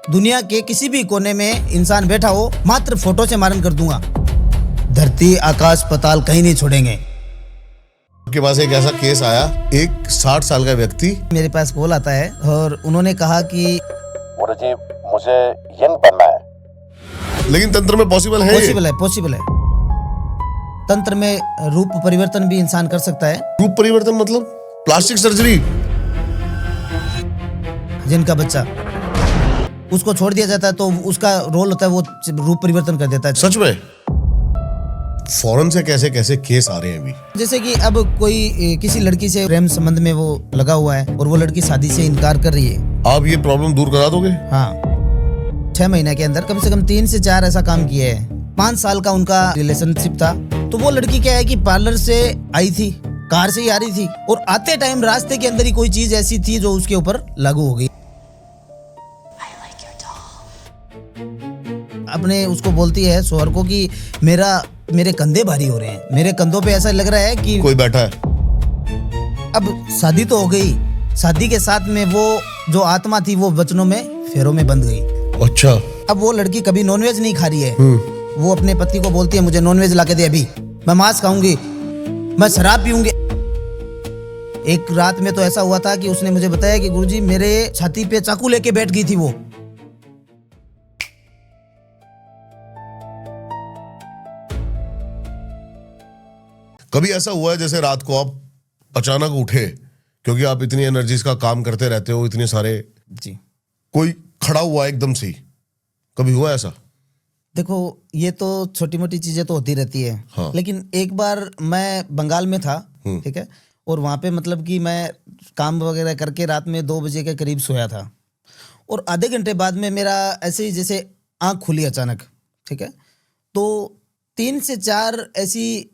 दुनिया के किसी भी कोने में इंसान बैठा हो, मात्र फोटो से मारन कर दूंगा। धरती आकाश पताल कहीं नहीं छोड़ेंगे। आपके पास एक ऐसा केस आया, एक 60 साल का व्यक्ति मेरे पास कॉल आता है और उन्होंने कहा कि गुरुजी मुझे यिन बनना है। लेकिन तंत्र में पॉसिबल है, पॉसिबल है। तंत्र में रूप परिवर्तन भी इंसान कर सकता है। रूप परिवर्तन मतलब प्लास्टिक सर्जरी। जिनका बच्चा उसको छोड़ दिया जाता है तो उसका रोल होता है वो रूप परिवर्तन कर देता है। सच में फॉरेन से कैसे कैसे केस आ रहे हैं अभी। जैसे कि अब कोई किसी लड़की से प्रेम संबंध में वो लगा हुआ है और वो लड़की शादी से इनकार कर रही है। आप ये प्रॉब्लम दूर करा दोगे? हाँ, 6 महीने के अंदर कम से कम 3 से 4 ऐसा काम किया है। 5 साल का उनका रिलेशनशिप था। तो वो लड़की क्या है कि पार्लर से आई थी, कार से ही आ रही थी और आते टाइम रास्ते के अंदर ही कोई चीज ऐसी थी जो उसके ऊपर लागू हो गई। अपने उसको बोलती है शोहर को कि मेरे कंधे भारी हो रहे हैं, मेरे कंधों पे ऐसा लग रहा है कि कोई बैठा है। अब शादी तो हो गई, शादी के साथ में वो जो आत्मा थी वो वचनों में फेरों में बंध गई। अच्छा। अब वो लड़की कभी नॉनवेज नहीं खा रही है। वो अपने पति को बोलती है मुझे नॉनवेज ला के दे, अभी मैं मांस खाऊंगी, मैं शराब पीऊंगी। एक रात में तो ऐसा हुआ था कि उसने मुझे बताया कि गुरुजी मेरे छाती पे चाकू लेके बैठ गई थी वो। कभी ऐसा हुआ है जैसे रात को आप अचानक उठे, क्योंकि आप इतनी एनर्जीज का काम करते रहते हो, इतने सारे, जी, कोई खड़ा हुआ एकदम से, कभी हुआ ऐसा? देखो ये तो छोटी मोटी चीजें तो होती रहती है। हाँ। लेकिन एक बार मैं बंगाल में था, ठीक है, और वहाँ पे मतलब कि मैं काम वगैरह करके रात में 2 बजे के करीब सोया था और आधे घंटे बाद में मेरा ऐसे ही जैसे आँख खुली अचानक, ठीक है। तो 3 से 4 ऐसी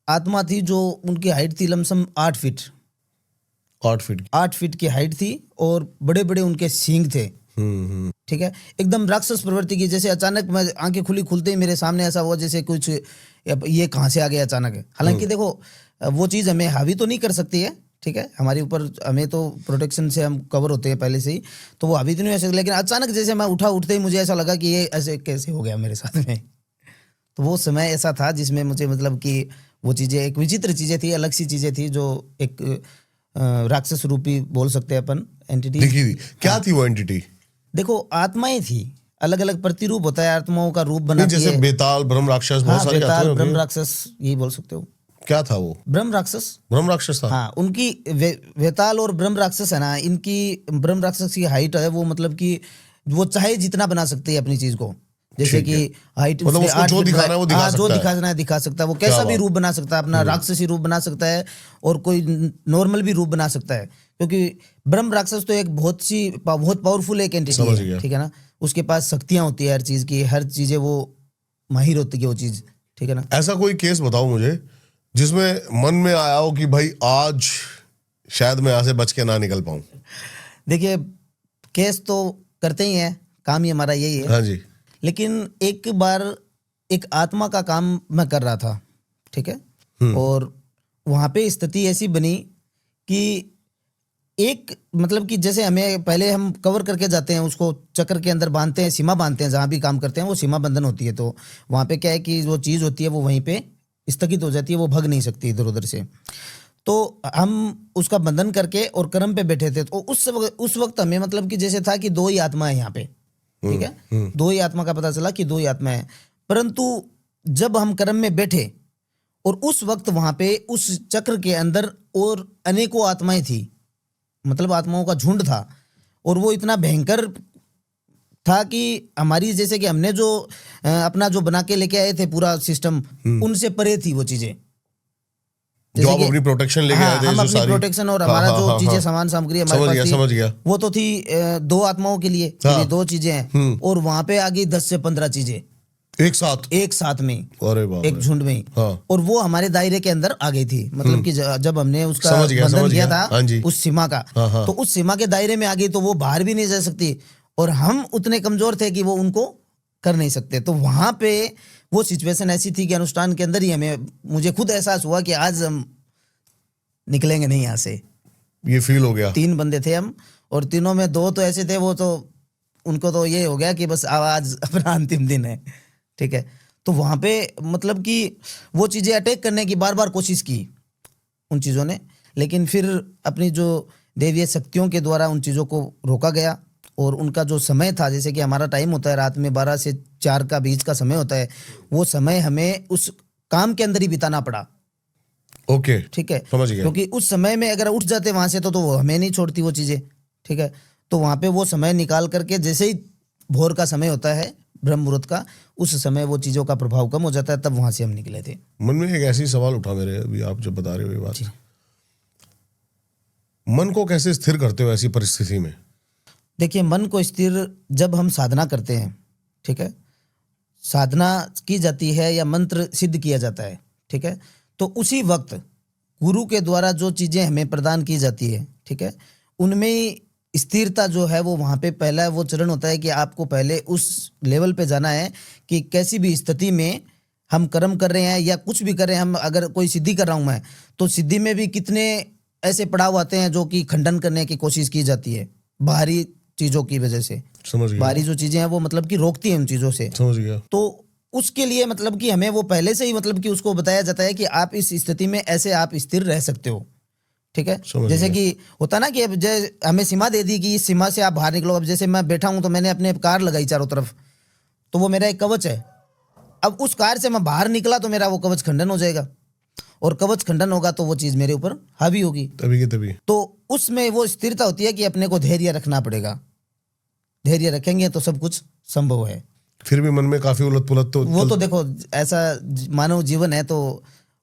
आत्मा थी जो उनकी हाइट थी लमसम 8 फीट। 8 फीट की हाइट थी और बड़े बड़े उनके सींग थे, ठीक है, एकदम राक्षस प्रवृत्ति की। जैसे अचानक मैं आंखें खुलते ही मेरे सामने ऐसा हुआ जैसे कुछ ये कहाँ से आ गया अचानक। हालांकि देखो वो चीज़ हमें हावी तो नहीं कर सकती है, ठीक है, हमारे ऊपर, हमें तो प्रोटेक्शन से हम कवर होते हैं पहले से ही, तो वो हावी तो नहीं हो सकती। लेकिन अचानक जैसे मैं उठते ही मुझे ऐसा लगा कि ये ऐसे कैसे हो गया मेरे साथ में। तो वो समय ऐसा था जिसमें मुझे मतलब कि वो चीज़ें एक विचित्र चीज़ें थी, अलग सी चीज़ें थी जो एक राक्षस रूपी बोल सकते हैं अपन एंटिटी दिखी थी। क्या थी वो एंटिटी? देखो आत्माएं थी, अलग अलग प्रतिरूप होता है, आत्माओं का रूप बनाती है। जैसे बेताल, ब्रह्म राक्षस, बहुत सारे बेताल, आते ब्रह्म हैं। राक्षस यही बोल सकते हो। क्या था वो? ब्रह्म राक्षस था। हाँ, उनकी वेताल और ब्रह्म राक्षस है ना, इनकी ब्रह्म राक्षस की हाइट है वो मतलब कि वो चाहे जितना बना सकते हैं अपनी चीज को। जैसे कि हाइट मतलब उसको जो दिखाना है वो दिखा सकता है। जो दिखाना है दिखा सकता है। वो कैसा भी रूप बना सकता है, अपना राक्षसी रूप बना सकता है और कोई नॉर्मल भी रूप बना सकता है, क्योंकि ब्रह्म राक्षस तो एक बहुत पावरफुल एक एंटिटी है, ठीक है ना। उसके पास शक्तियां होती है हर चीज की, हर चीजें वो माहिर होती है वो चीज, ठीक है ना। ऐसा कोई केस बताओ मुझे जिसमें मन में आया हो कि भाई आज शायद मैं यहाँ से बच के ना निकल पाऊं। देखिए केस तो करते ही हैं, काम ही हमारा यही है। हाँ जी। लेकिन एक बार एक आत्मा का काम मैं कर रहा था, ठीक है, और वहाँ पे स्थिति ऐसी बनी कि एक मतलब कि जैसे हमें पहले हम कवर करके जाते हैं, उसको चक्र के अंदर बांधते हैं, सीमा बांधते हैं, जहाँ भी काम करते हैं वो सीमा बंधन होती है। तो वहाँ पे क्या है कि वो चीज़ होती है वो वहीं पे स्थगित हो जाती है, वो भग नहीं सकती इधर उधर से। तो हम उसका बंधन करके और कर्म पे बैठे थे। तो उस वक्त हमें मतलब कि जैसे था कि 2 ही आत्मा है यहाँ पे, ठीक है, 2 ही आत्मा का पता चला कि 2 ही आत्मा है। परंतु जब हम कर्म में बैठे और उस वक्त वहां पे उस चक्र के अंदर और अनेकों आत्माएं थी, मतलब आत्माओं का झुंड था, और वो इतना भयंकर था कि हमारी जैसे कि हमने जो अपना जो बना के लेके आए थे पूरा सिस्टम, उनसे परे थी वो चीजें। जो आप अपनी प्रोटेक्शन लेके आए थे, हम अपनी प्रोटेक्शन और हमारा जो चीजें सामान सामग्री हमारे पास थी, समझ गया, वो तो थी 2 आत्माओं के लिए 2 चीजें हैं, और वहां पे आ गई 10 से 15 चीजें एक साथ में, एक झुंड में। और वो हमारे दायरे के अंदर आ गई थी, मतलब कि जब हमने उसका बंधन किया था उस सीमा का, तो उस सीमा के दायरे में आ गई, तो वो बाहर भी नहीं जा सकती और हम उतने कमजोर थे कि वो उनको कर नहीं सकते। तो वहां पे वो सिचुएशन ऐसी थी कि अनुष्ठान के अंदर ही मुझे खुद एहसास हुआ कि आज हम निकलेंगे नहीं यहाँ से। ये फील हो गया। 3 बंदे थे हम, और तीनों में 2 तो ऐसे थे वो तो उनको तो ये हो गया कि बस आज अपना अंतिम दिन है, ठीक है। तो वहाँ पे मतलब कि वो चीज़ें अटैक करने की बार बार कोशिश की उन चीज़ों ने, लेकिन फिर अपनी जो देवीय शक्तियों के द्वारा उन चीज़ों को रोका गया। और उनका जो समय था, जैसे कि हमारा टाइम होता है रात में 12 से 4 का बीच का समय होता है, वो समय हमें उस काम के अंदर ही बिताना पड़ा, ओके, ठीक है। समझ गया। क्योंकि उस समय में अगर उठ जाते वहां से तो वो हमें नहीं छोड़ती वो चीज़ें, ठीक है। तो वहाँ पे वो समय निकाल करके, जैसे ही भोर का समय होता है ब्रह्म मुहूर्त का, उस समय वो चीज़ों का प्रभाव कम हो जाता है, तब वहां से हम निकले थे। मन में एक ऐसी सवाल उठा मेरे, अभी आप जब बता रहे हो ये बात, मन को कैसे स्थिर करते हो ऐसी परिस्थिति में? देखिए, मन को स्थिर जब हम साधना करते हैं, ठीक है, साधना की जाती है या मंत्र सिद्ध किया जाता है, ठीक है, तो उसी वक्त गुरु के द्वारा जो चीज़ें हमें प्रदान की जाती है, ठीक है, उनमें स्थिरता जो है वो वहाँ पे पहला वो चरण होता है कि आपको पहले उस लेवल पे जाना है कि कैसी भी स्थिति में हम कर्म कर रहे हैं या कुछ भी कर रहे हैं, हम अगर कोई सिद्धि कर रहा हूँ मैं, तो सिद्धि में भी कितने ऐसे पड़ाव आते हैं जो कि खंडन करने की कोशिश की जाती है बाहरी चीज़ों की वजह से। समझ गया, बाहरी जो चीज़ें हैं वो मतलब कि रोकती हैं उन चीज़ों से। समझ गया। तो उसके लिए मतलब कि हमें वो पहले से ही मतलब कि उसको बताया जाता है कि आप इस स्थिति में ऐसे आप स्थिर रह सकते हो, ठीक है। समझ जैसे गया। कि होता ना कि अब हमें सीमा दे दी कि इस सीमा से आप बाहर निकलो। अब जैसे मैं बैठा हूं तो मैंने अपने कार लगाई चारों तरफ, तो वो मेरा एक कवच है। अब उस कार से मैं बाहर निकला तो मेरा वो कवच खंडन हो जाएगा, और कवच खंडन होगा तो वो चीज़ मेरे ऊपर हावी होगी। तभी के तभी। तो उसमें वो स्थिरता होती है कि अपने को धैर्य रखना पड़ेगा। धैर्य रखेंगे तो सब कुछ संभव है। फिर भी मन में काफी उलट पुलट तो वो तो देखो, ऐसा मानव जीवन है तो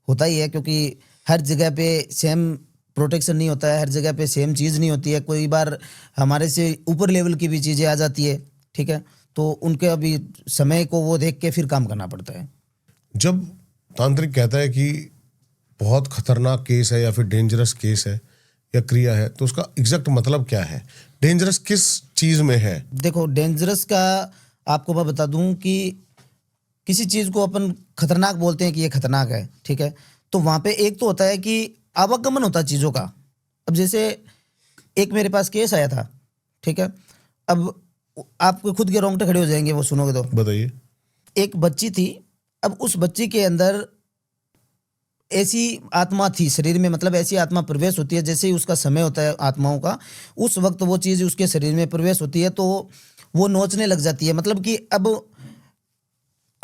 होता ही है, क्योंकि हर जगह पे सेम प्रोटेक्शन नहीं होता है, हर जगह पे सेम चीज़ नहीं होती है। कोई बार हमारे से ऊपर लेवल की भी चीज़ें आ जाती है, ठीक है, तो उनके अभी समय को वो देख के फिर काम करना पड़ता है। जब तांत्रिक कहता है कि बहुत खतरनाक केस है या फिर डेंजरस केस है या क्रिया है, तो उसका एग्जैक्ट मतलब क्या है? डेंजरस किस चीज में है? देखो, डेंजरस का आपको मैं बता दूं कि किसी चीज़ को अपन खतरनाक बोलते हैं कि ये खतरनाक है, ठीक है, तो वहाँ पे एक तो होता है कि आवागमन होता है चीज़ों का। अब जैसे एक मेरे पास केस आया था, ठीक है, अब आपके खुद के रोंगटे खड़े हो जाएंगे वो सुनोगे तो। बताइए। एक बच्ची थी, अब उस बच्ची के अंदर ऐसी आत्मा थी शरीर में, मतलब ऐसी आत्मा प्रवेश होती है जैसे ही उसका समय होता है आत्माओं का, उस वक्त वो चीज़ उसके शरीर में प्रवेश होती है तो वो नोचने लग जाती है। मतलब कि अब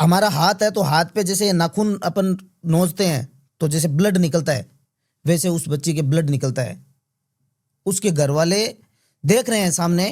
हमारा हाथ है तो हाथ पे जैसे नाखून अपन नोचते हैं तो जैसे ब्लड निकलता है, वैसे उस बच्ची के ब्लड निकलता है। उसके घर वाले देख रहे हैं सामने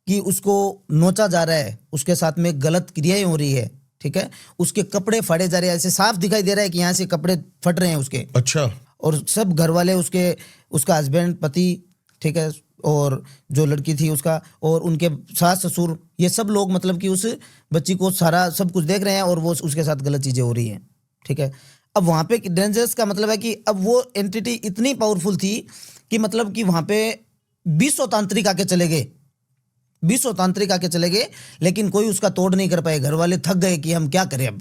कि उसको नोचा जा रहा है, उसके साथ में गलत क्रियाएं हो रही है, ठीक है, उसके कपड़े फाड़े जा रहे हैं, ऐसे साफ दिखाई दे रहा है कि यहाँ से कपड़े फट रहे हैं उसके। अच्छा। और सब घर वाले उसका हस्बैंड, पति, ठीक है, और जो लड़की थी उसका, और उनके सास ससुर, ये सब लोग मतलब कि उस बच्ची को सारा सब कुछ देख रहे हैं और वो उसके साथ गलत चीज़ें हो रही हैं, ठीक है। अब वहाँ पे डेंजरस का मतलब है कि अब वो एंटिटी इतनी पावरफुल थी कि मतलब कि वहाँ पे 200 तांत्रिक आके चले गए, 200 तांत्रिक आके चले गए, लेकिन कोई उसका तोड़ नहीं कर पाए। घर वाले थक गए कि हम क्या करें। अब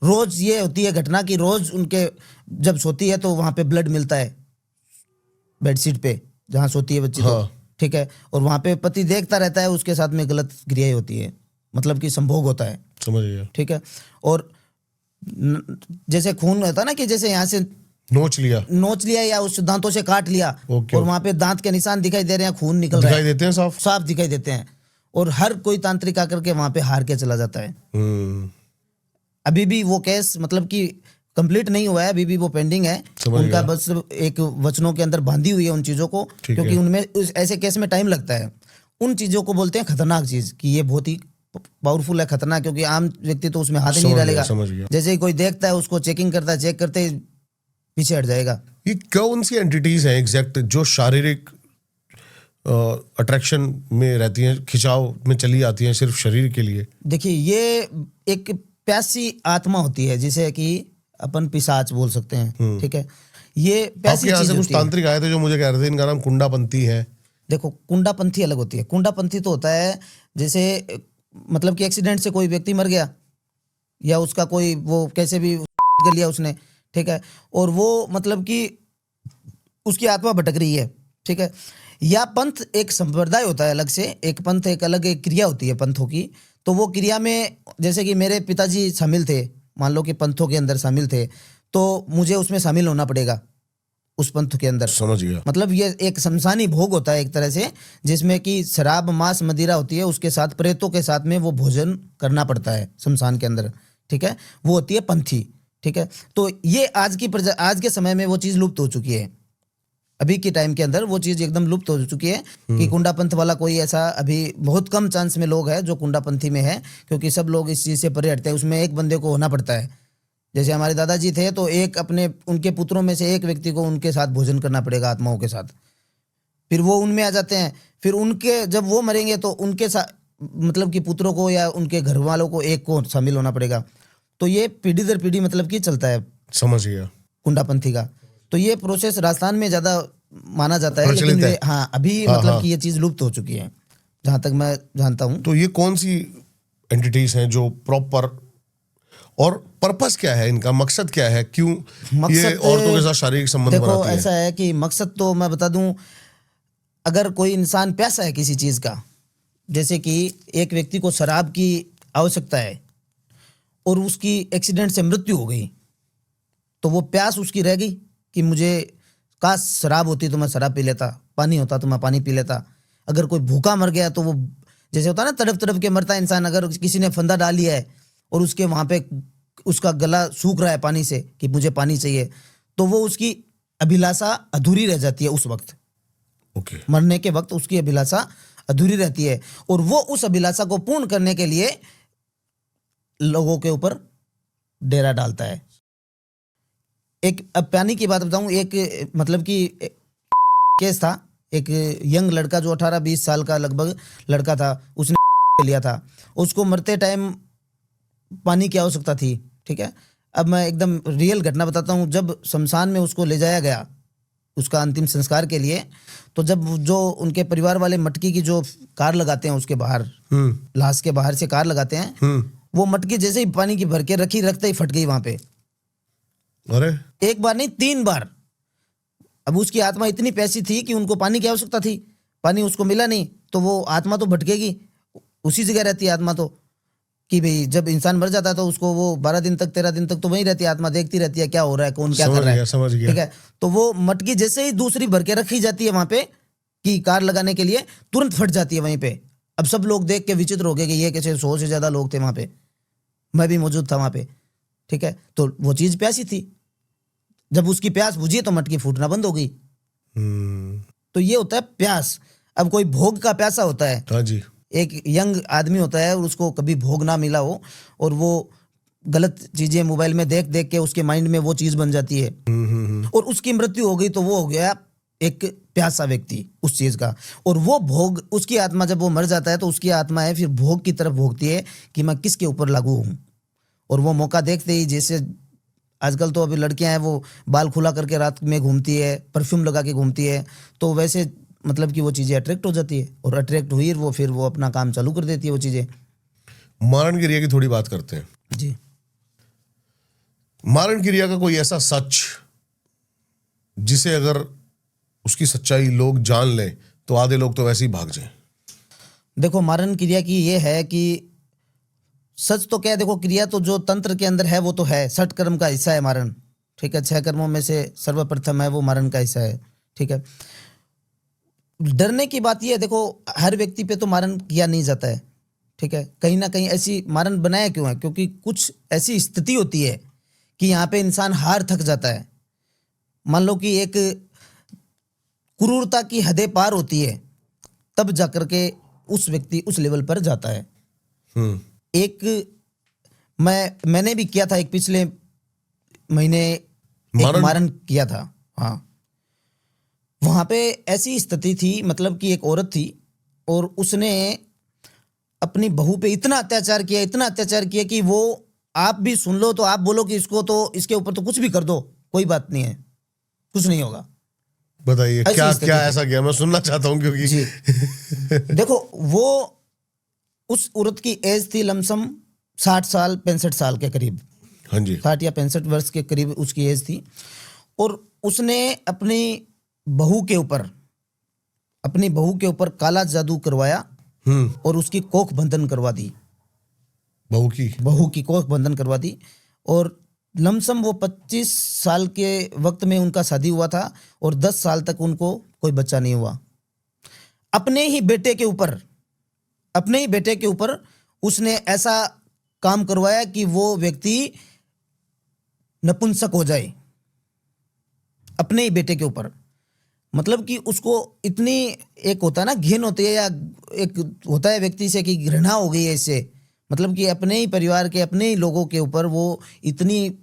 रोज ये होती है घटना कि रोज उनके जब सोती है तो वहाँ पे ब्लड मिलता है बेडशीट पे जहाँ सोती है बच्ची, हाँ। तो ठीक है, और वहाँ पे पति देखता रहता है, उसके साथ में गलत क्रियाएं होती है, मतलब कि संभोग होता है, समझ गया। ठीक है। और जैसे खून होता है ना कि जैसे यहाँ से नोच लिया या उस दांतों से काट लिया, ओके। और वहाँ पे दांत के निशान दिखाई दे रहे हैं, खून निकल रहा दिखाई है, देते हैं साफ। साफ दिखाई देते हैं, और हर कोई तांत्रिक आकर के वहाँ पे हार के चला जाता है। अभी भी वो केस मतलब कि कंप्लीट नहीं हुआ है, अभी भी वो पेंडिंग है उनका, बस एक वचनों के अंदर बांधी हुई है उन चीज़ों को, क्योंकि उनमें ऐसे केस में टाइम लगता है। उन चीज़ों को बोलते हैं खतरनाक चीज़, कि ये बहुत ही पावरफुल है, खतरनाक, क्योंकि आम व्यक्ति तो उसमें हाथ ही नहीं डालेगा। जैसे ही कोई देखता है उसको चेकिंग करता है, चेक करते ही पीछे हट जाएगा। ये कौन सी एंटिटीज हैं एग्जैक्ट जो शारीरिक अट्रैक्शन में रहती हैं, खिंचाव में चली आती हैं सिर्फ शरीर के लिए? देखिए, ये एक प्यासी आत्मा होती है जिसे कि अपन पिशाच बोल सकते हैं, ठीक है। ये प्यासी यहाँ चीज से कुछ होती है। तांत्रिक आए थे जो मुझे कह रहे थे इनका नाम कुंडापंथी है। देखो, कुंडापंथी अलग होती है। कुंडापंथी तो होता है जैसे मतलब कि एक्सीडेंट से कोई व्यक्ति मर गया, या उसका कोई वो कैसे भी कर लिया उसने, ठीक है, और वो मतलब कि उसकी आत्मा भटक रही है, ठीक है। या पंथ एक संप्रदाय होता है अलग से, एक पंथ एक अलग एक क्रिया होती है पंथों की। तो वो क्रिया में जैसे कि मेरे पिताजी शामिल थे, मान लो कि पंथों के अंदर शामिल थे, तो मुझे उसमें शामिल होना पड़ेगा उस पंथ के अंदर। समझ गया। मतलब ये एक शमशानी भोग होता है एक तरह से, जिसमें कि शराब मांस मदिरा होती है, उसके साथ प्रेतों के साथ में वो भोजन करना पड़ता है शमशान के अंदर, ठीक है। वो होती है पंथी, ठीक है। तो ये आज के समय में वो चीज़ लुप्त हो चुकी है। अभी के टाइम के अंदर वो चीज़ एकदम लुप्त हो चुकी है कि कुंडा पंथ वाला कोई ऐसा अभी बहुत कम चांस में लोग हैं जो कुंडा पंथी में है, क्योंकि सब लोग इस चीज़ से परे हटते हैं। उसमें एक बंदे को होना पड़ता है। जैसे हमारे दादाजी थे तो एक अपने उनके पुत्रों में से एक व्यक्ति को उनके साथ भोजन करना पड़ेगा आत्माओं के साथ, फिर वो उनमें आ जाते हैं। फिर उनके जब वो मरेंगे तो उनके साथ मतलब कि पुत्रों को या उनके घर वालों को एक को शामिल होना पड़ेगा। तो ये पीढ़ी दर पीढ़ी मतलब कि चलता है समझ गया। कुंडापंथी का। तो ये प्रोसेस राजस्थान में ज़्यादा माना जाता है, प्रचलित लेकिन है। ये हाँ अभी हाँ, मतलब हाँ। कि ये चीज़ लुप्त हो चुकी है जहाँ तक मैं जानता हूँ। तो ये कौन सी एंटिटीज हैं जो प्रॉपर, और पर्पस क्या है इनका, मकसद क्या है, क्यों ये मकसद औरतों के साथ शारीरिक संबंध देखो बनाती है? ऐसा है कि मकसद तो मैं बता दूं, अगर कोई इंसान प्यासा है किसी चीज़ का, जैसे कि एक व्यक्ति को शराब की आवश्यकता है और उसकी एक्सीडेंट से मृत्यु हो गई, तो वो प्यास उसकी रह गई कि मुझे काश शराब होती तो मैं शराब पी लेता, पानी होता तो मैं पानी पी लेता। अगर कोई भूखा मर गया तो वो जैसे होता है ना तड़प तड़प के मरता है इंसान, अगर किसी ने फंदा डाल लिया है और उसके वहाँ पे उसका गला सूख रहा है पानी से कि मुझे पानी चाहिए, तो वो उसकी अभिलाषा अधूरी रह जाती है उस वक्त। ओके। मरने के वक्त उसकी अभिलाषा अधूरी रहती है और वो उस अभिलाषा को पूर्ण करने के लिए लोगों के ऊपर डेरा डालता है। एक अब पानी की बात बताऊं, एक मतलब कि केस था, एक यंग लड़का जो 18-20 साल का लगभग लड़का था, उसने लिया था। उसको मरते टाइम पानी की आवश्यकता थी, ठीक है। अब मैं एकदम रियल घटना बताता हूँ। जब शमशान में उसको ले जाया गया उसका अंतिम संस्कार के लिए, तो जब जो उनके परिवार वाले मटकी की जो कार लगाते हैं उसके बाहर, लाश के बाहर से कार लगाते हैं, वो मटकी जैसे ही पानी की भर के रखते ही फट गई वहां पे। अरे एक बार नहीं 3 बार। अब उसकी आत्मा इतनी प्यासी थी कि उनको पानी की आवश्यकता थी, पानी उसको मिला नहीं, तो वो आत्मा तो भटकेगी, उसी जगह रहती है आत्मा तो, कि भाई जब इंसान मर जाता है तो उसको वो 12 दिन तक 13 दिन तक तो वहीं रहती है आत्मा, देखती रहती है क्या हो रहा है, कौन क्या कर रहा है, समझ गया। ठीक है। तो वो मटकी जैसे ही दूसरी भर के रखी जाती है वहां पे कि कार लगाने के लिए, तुरंत फट जाती है वहीं पे। अब सब लोग देख के विचित्र हो गए कि ये कैसे, 100 से ज्यादा लोग थे वहां पे, मैं भी मौजूद था वहां पे, ठीक है। तो वो चीज प्यासी थी, जब उसकी प्यास बुझी तो मटकी फूटना बंद हो गई। तो ये होता है प्यास। अब कोई भोग का प्यासा होता है, हाँ जी। एक यंग आदमी होता है और उसको कभी भोग ना मिला हो और वो गलत चीजें मोबाइल में देख देख के उसके माइंड में वो चीज बन जाती है और उसकी मृत्यु हो गई, तो वो हो गया एक प्यासा व्यक्ति उस चीज का। और वो भोग, उसकी आत्मा जब वो मर जाता है तो उसकी आत्मा है फिर भोग की तरफ भोगती है कि मैं किसके ऊपर लागू हूं। और वो मौका देखते ही, जैसे आजकल तो अभी लड़कियां हैं वो बाल खुला करके रात में घूमती है, परफ्यूम लगा के घूमती है, तो वैसे मतलब कि वो चीज़ें अट्रैक्ट हो जाती है और अट्रैक्ट हुई वो फिर वो अपना काम चालू कर देती है वो चीज़ें। मारण क्रिया की थोड़ी बात करते हैं जी। मारण क्रिया का कोई ऐसा सच जिसे अगर उसकी सच्चाई लोग जान लें तो आधे लोग तो वैसे ही भाग जाएं? देखो मारण क्रिया की ये है कि सच तो क्या है, देखो क्रिया तो जो तंत्र के अंदर है वो तो है, 6 कर्म का हिस्सा है मारण, ठीक है। 6 कर्मों में से सर्वप्रथम है वो मारण का हिस्सा है, ठीक है। डरने की बात यह है, देखो हर व्यक्ति पे तो मारण किया नहीं जाता है, ठीक है। कहीं ना कहीं ऐसी मारण बनाया क्यों है, क्योंकि कुछ ऐसी स्थिति होती है कि यहाँ पे इंसान हार थक जाता है। मान लो कि एक क्रूरता की हदें पार होती है, तब जाकर के उस व्यक्ति उस लेवल पर जाता है। एक मैंने भी किया था, एक पिछले महीने एक मारण किया था। हाँ, वहां पे ऐसी स्थिति थी, मतलब कि एक औरत थी और उसने अपनी बहू पे इतना अत्याचार किया कि वो, आप भी सुन लो तो आप बोलो कि इसको तो, इसके ऊपर तो कुछ भी कर दो, कोई बात नहीं है, कुछ नहीं होगा। बताइए क्या क्या ऐसा किया, मैं सुनना चाहता हूं क्योंकि जी। देखो वो उस औरत की एज थी लमसम 60 साल 65 साल के करीब। हाँ जी। 60 या 65 वर्ष के करीब उसकी एज थी और उसने अपनी बहू के ऊपर अपनी बहू के ऊपर काला जादू करवाया और उसकी कोख बंधन करवा दी। बहू की कोख बंधन करवा दी और लमसम वो 25 साल के वक्त में उनका शादी हुआ था और 10 साल तक उनको कोई बच्चा नहीं हुआ। अपने ही बेटे के ऊपर उसने ऐसा काम करवाया कि वो व्यक्ति नपुंसक हो जाए, अपने ही बेटे के ऊपर। मतलब कि उसको इतनी, एक होता है ना घिन होती है, या एक होता है व्यक्ति से कि घृणा हो गई है इससे, मतलब कि अपने ही परिवार के, अपने ही लोगों के ऊपर वो इतनी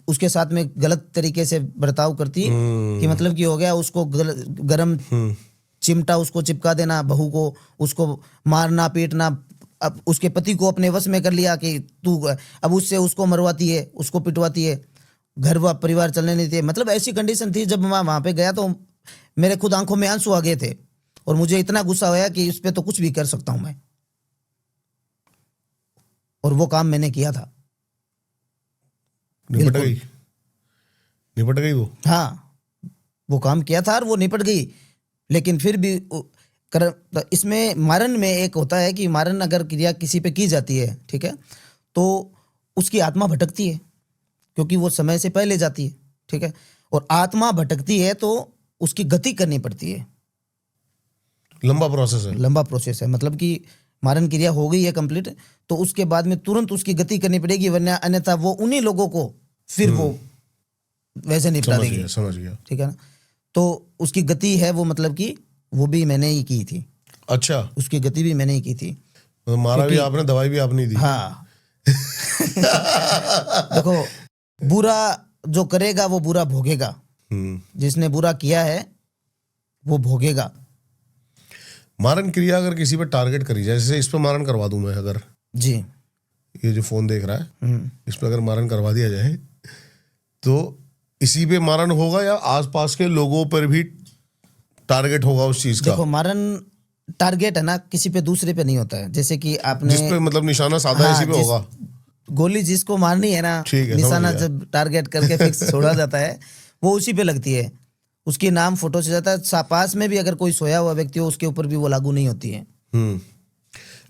उसके साथ में गलत तरीके से बर्ताव करती कि मतलब कि हो गया उसको गरम चिमटा उसको चिपका देना बहू को, उसको मारना पीटना। अब उसके पति को अपने वश में कर लिया कि तू, अब उससे उसको मरवाती है, उसको पिटवाती है, घर व परिवार चलने नहीं थे। मतलब ऐसी कंडीशन थी। जब मैं वहां पे गया तो मेरे खुद आंखों में आंसू आ गए थे और मुझे इतना गुस्सा आया कि इस पे तो कुछ भी कर सकता हूं मैं, और वो काम मैंने किया था। निपट गई वो। हाँ, वो काम किया था और वो निपट गई। लेकिन फिर भी इसमें मारन में एक होता है कि मारन अगर क्रिया किसी पे की जाती है, ठीक है, तो उसकी आत्मा भटकती है क्योंकि वो समय से पहले जाती है, ठीक है, और आत्मा भटकती है तो उसकी गति करनी पड़ती है। लंबा प्रोसेस है। मतलब कि मारन क्रिया हो गई है कंप्लीट, तो उसके बाद में तुरंत उसकी गति करनी पड़ेगी, वरना अन्यथा वो उन्हीं लोगों को फिर वो वैसे निपटा देगी। समझ गया। ठीक है ना। तो उसकी गति है वो, मतलब कि वो भी मैंने ही की थी। अच्छा, उसकी गति भी मैंने ही की थी। तो मारा भी आपने, दवाई भी आपने दी। हाँ। देखो, बुरा जो करेगा वो बुरा भोगेगा। जिसने बुरा किया है वो भोगेगा। मारन क्रिया अगर किसी पे टारगेट करी जाए, जैसे इस पे मारन करवा दूं मैं, अगर जी, ये जो फोन देख रहा है इस पे अगर मारन करवा दिया जाए तो इसी पे मारन होगा या आसपास के लोगों पर भी टारगेट होगा उस चीज का? देखो, मारन टारगेट है ना, किसी पे दूसरे पे नहीं होता है। जैसे कि आपने जिस पे मतलब निशाना साधा इसी पे होगा। गोली जिसको मारनी है ना, निशाना जब टारगेट करके फिक्स छोड़ा जाता है वो उसी पे लगती है। उसकी नाम फोटो से जाता है। पास में भी अगर कोई सोया हुआ व्यक्ति हो उसके ऊपर भी वो लागू नहीं होती है।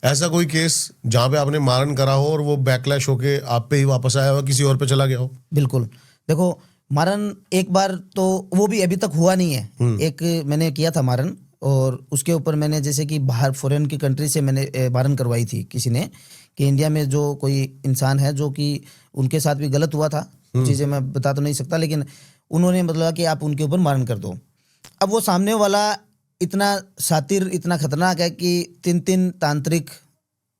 ऐसा कोई केस जहां पे आपने मारन करा हो और वो बैकलैश होके आप पे ही वापस आया हो, किसी और पे चला गया हो? बिल्कुल। देखो, मारन एक बार तो वो भी अभी तक हुआ नहीं है। एक मैंने किया था मारन, और उसके ऊपर मैंने जैसे कि बाहर फॉरेन की कंट्री से मैंने मारन करवाई थी किसी ने, कि इंडिया में जो कोई इंसान है जो कि उनके साथ भी गलत हुआ था, चीज़ें मैं बता तो नहीं सकता, लेकिन उन्होंने मतलब कि आप उनके ऊपर मारन कर दो। अब वो सामने वाला इतना शातिर, इतना खतरनाक है कि 3 तांत्रिक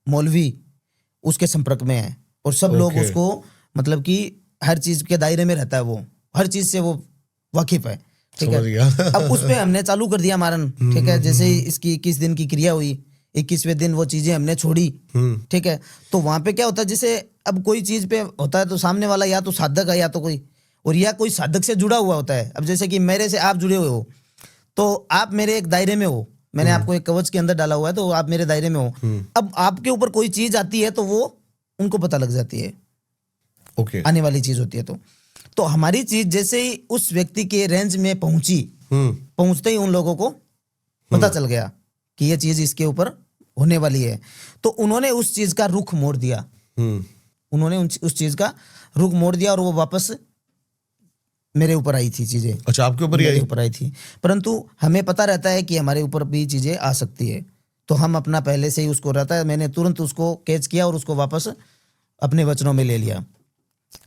मौलवी उसके संपर्क में है और सब लोग उसको, मतलब कि हर चीज के दायरे में रहता है, वो हर चीज से वो वाकिफ है। ठीक है। अब उस पे हमने चालू कर दिया मारन। ठीक है। जैसे ही इसकी 21 दिन की क्रिया हुई, 21वें दिन वो चीजें हमने छोड़ी। ठीक है। तो वहां पे क्या होता है, जैसे अब कोई चीज पे होता है तो सामने वाला या तो साधक है या तो कोई, और या कोई साधक से जुड़ा हुआ होता है। अब जैसे कि मेरे से आप जुड़े हुए हो तो आप मेरे एक दायरे में हो, मैंने आपको एक कवच के अंदर डाला हुआ है तो आप मेरे दायरे में हो। अब आपके ऊपर कोई चीज आती है तो वो उनको पता लग जाती है। आने वाली चीज होती है तो हमारी चीज जैसे ही उस व्यक्ति के रेंज में पहुंची, पहुंचते ही उन लोगों को पता चल गया कि ये चीज इसके ऊपर होने वाली है, तो उन्होंने उस चीज का रुख मोड़ दिया। उन्होंने उस चीज का रुख मोड़ दिया और वो वापस मेरे ऊपर आई थी चीजें। अच्छा, आपके ऊपर ही ऊपर आई थी। परंतु हमें पता रहता है कि हमारे ऊपर भी चीजें आ सकती है, तो हम अपना पहले से ही उसको रहता है, मैंने तुरंत उसको कैच किया और उसको वापस अपने वचनों में ले लिया।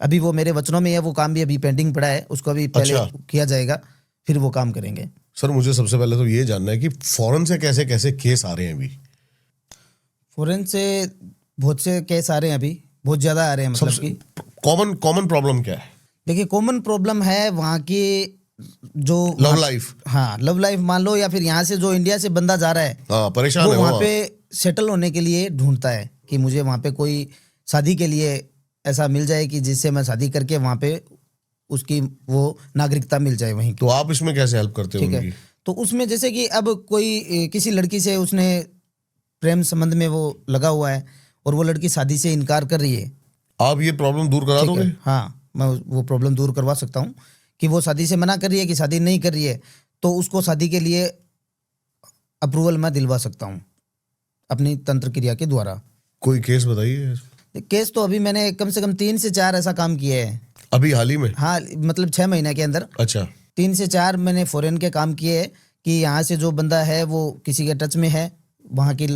अभी वो मेरे वचनों में है, वो काम भी अभी पेंडिंग पड़ा है, उसको अभी पहले किया जाएगा, फिर वो काम करेंगे। सर, मुझे सबसे पहले तो ये जानना है कि फॉरेन से कैसे कैसे केस आ रहे हैं अभी? फॉरेन से बहुत से केस आ रहे हैं अभी, बहुत ज्यादा आ रहे हैं। मतलब कि कॉमन प्रॉब्लम क्या है? देखिए, कॉमन प्रॉब्लम है वहाँ की जो लव लाइफ। हाँ, लव लाइफ मान लो, या फिर यहाँ से जो इंडिया से बंदा जा रहा है, परेशान वो है, वहाँ पे सेटल होने के लिए ढूंढता है कि मुझे वहाँ पे कोई शादी के लिए ऐसा मिल जाए कि जिससे मैं शादी करके वहाँ पे उसकी वो नागरिकता मिल जाए वहीं की। तो आप इसमें कैसे हेल्प करते हो? ठीक है। तो उसमें जैसे कि अब कोई किसी लड़की से उसने प्रेम संबंध में वो लगा हुआ है और वो लड़की शादी से इनकार कर रही है, आप ये प्रॉब्लम दूर करा दोगे? हाँ, मैं वो प्रॉब्लम दूर करवा सकता हूँ कि वो शादी से मना कर रही है, कि शादी नहीं कर रही है, तो उसको शादी के लिए अप्रूवल मैं दिलवा सकता हूँ अपनी तंत्र क्रिया के द्वारा। कोई केस बताइए। केस तो अभी मैंने कम से कम 3 से 4 ऐसा काम किया है। अभी हाल ही में? हाँ, मतलब 6 महीने के अंदर। अच्छा। 3 से 4 मैंने फॉरेन के काम किए हैं कि यहाँ से जो बंदा है वो किसी के टच में है वहाँ की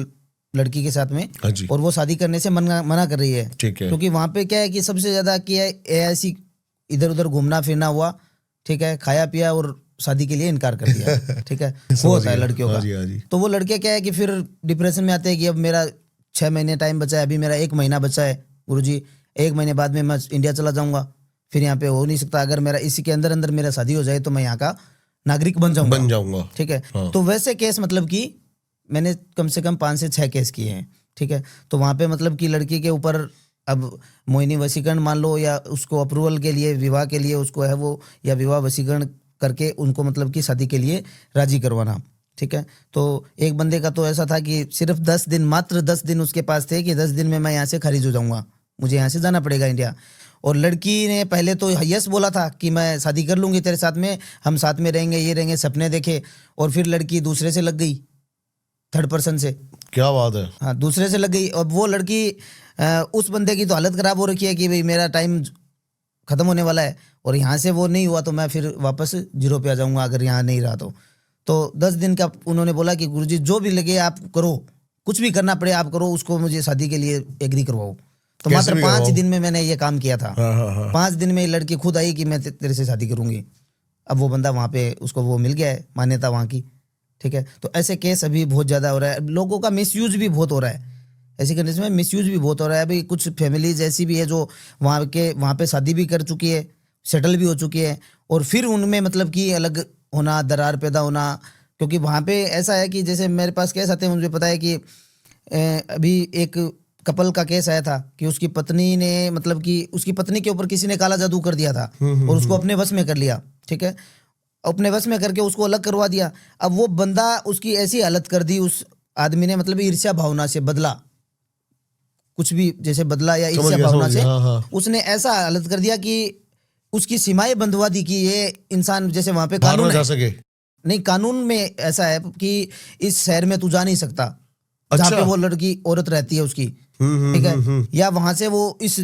लड़की के साथ में, हाँ जी। और वो शादी करने से मना कर रही है। ठीक है। क्योंकि वहाँ पे क्या है कि सबसे ज्यादा क्या है, ऐसी इधर उधर घूमना फिरना हुआ, ठीक है, खाया पिया और शादी के लिए इनकार कर दिया। ठीक है, वो होता है लड़कियों का। हाँ जी, हाँ जी। तो वो लड़के क्या है कि फिर डिप्रेशन में आते हैं कि अब मेरा 6 महीने टाइम बचा है, अभी मेरा 1 महीना बचा है गुरुजी, 1 महीने बाद में मैं इंडिया चला जाऊंगा, फिर यहाँ पे हो नहीं सकता, अगर मेरा इसी के अंदर अंदर मेरा शादी हो जाए तो मैं यहाँ का नागरिक बन जाऊंगा। ठीक है। हाँ। तो वैसे केस मतलब कि मैंने कम से कम 5 से 6 केस किए हैं। ठीक है। तो वहाँ पे मतलब कि लड़की के ऊपर अब मोहिनी वशीकरण मान लो, या उसको अप्रूवल के लिए विवाह के लिए उसको है वो, या विवाह वशीकरण करके उनको मतलब कि शादी के लिए राजी करवाना। ठीक है। तो एक बंदे का तो ऐसा था कि सिर्फ 10 दिन, मात्र 10 दिन उसके पास थे कि 10 दिन में मैं यहाँ से खारिज हो जाऊंगा, मुझे यहाँ से जाना पड़ेगा इंडिया। और लड़की ने पहले तो यस बोला था कि मैं शादी कर लूंगी तेरे साथ में, हम साथ में रहेंगे, ये रहेंगे, सपने देखे, और फिर लड़की दूसरे से लग गई, 3rd पर्सन से। क्या बात है। हाँ, दूसरे से लग गई। अब वो लड़की उस बंदे की तो हालत खराब हो रखी है कि भाई मेरा टाइम खत्म होने वाला है और यहाँ से वो नहीं हुआ तो मैं फिर वापस 0 पे आ जाऊंगा अगर यहाँ नहीं रहा तो 10 दिन का उन्होंने बोला कि गुरुजी जो भी लगे आप करो, कुछ भी करना पड़े आप करो, उसको मुझे शादी के लिए एग्री करवाओ। तो मात्र 5 दिन में मैंने ये काम किया था। 5 दिन में लड़की खुद आई कि मैं तेरे से शादी करूंगी। अब वो बंदा वहाँ पे उसको वो मिल गया है, मान्यता वहाँ की। ठीक है। तो ऐसे केस अभी बहुत ज़्यादा हो रहा है, लोगों का मिसयूज भी बहुत हो रहा है, ऐसी कंडीशन में मिसयूज भी बहुत हो रहा है। अभी कुछ फैमिलीज ऐसी भी है जो वहाँ पे शादी भी कर चुकी है, सेटल भी हो चुकी है, और फिर उनमें मतलब कि अलग होना, दरार पैदा होना। क्योंकि वहाँ पे ऐसा है कि जैसे मेरे पास केस आते हैं, मुझे पता है कि अभी एक कपल का केस आया था कि उसकी पत्नी ने मतलब कि उसकी पत्नी के ऊपर किसी ने काला जादू कर दिया था और उसको अपने वश में कर लिया। ठीक है। अपने वश में करके उसको अलग करवा दिया। अब वो बंदा उसकी ऐसी हालत कर दी उस आदमी ने, मतलब ईर्ष्या भावना से बदला, कुछ भी जैसे बदला या ईर्ष्या भावना से उसने ऐसा हालत कर दिया कि उसकी सीमाएं बंधवा दी कि ये इंसान, जैसे वहां पे कानून जा सके नहीं, कानून में ऐसा है कि इस शहर में तू जा नहीं सकता जहाँ पे वो लड़की औरत रहती है उसकी। ठीक है। या वहां से वो इस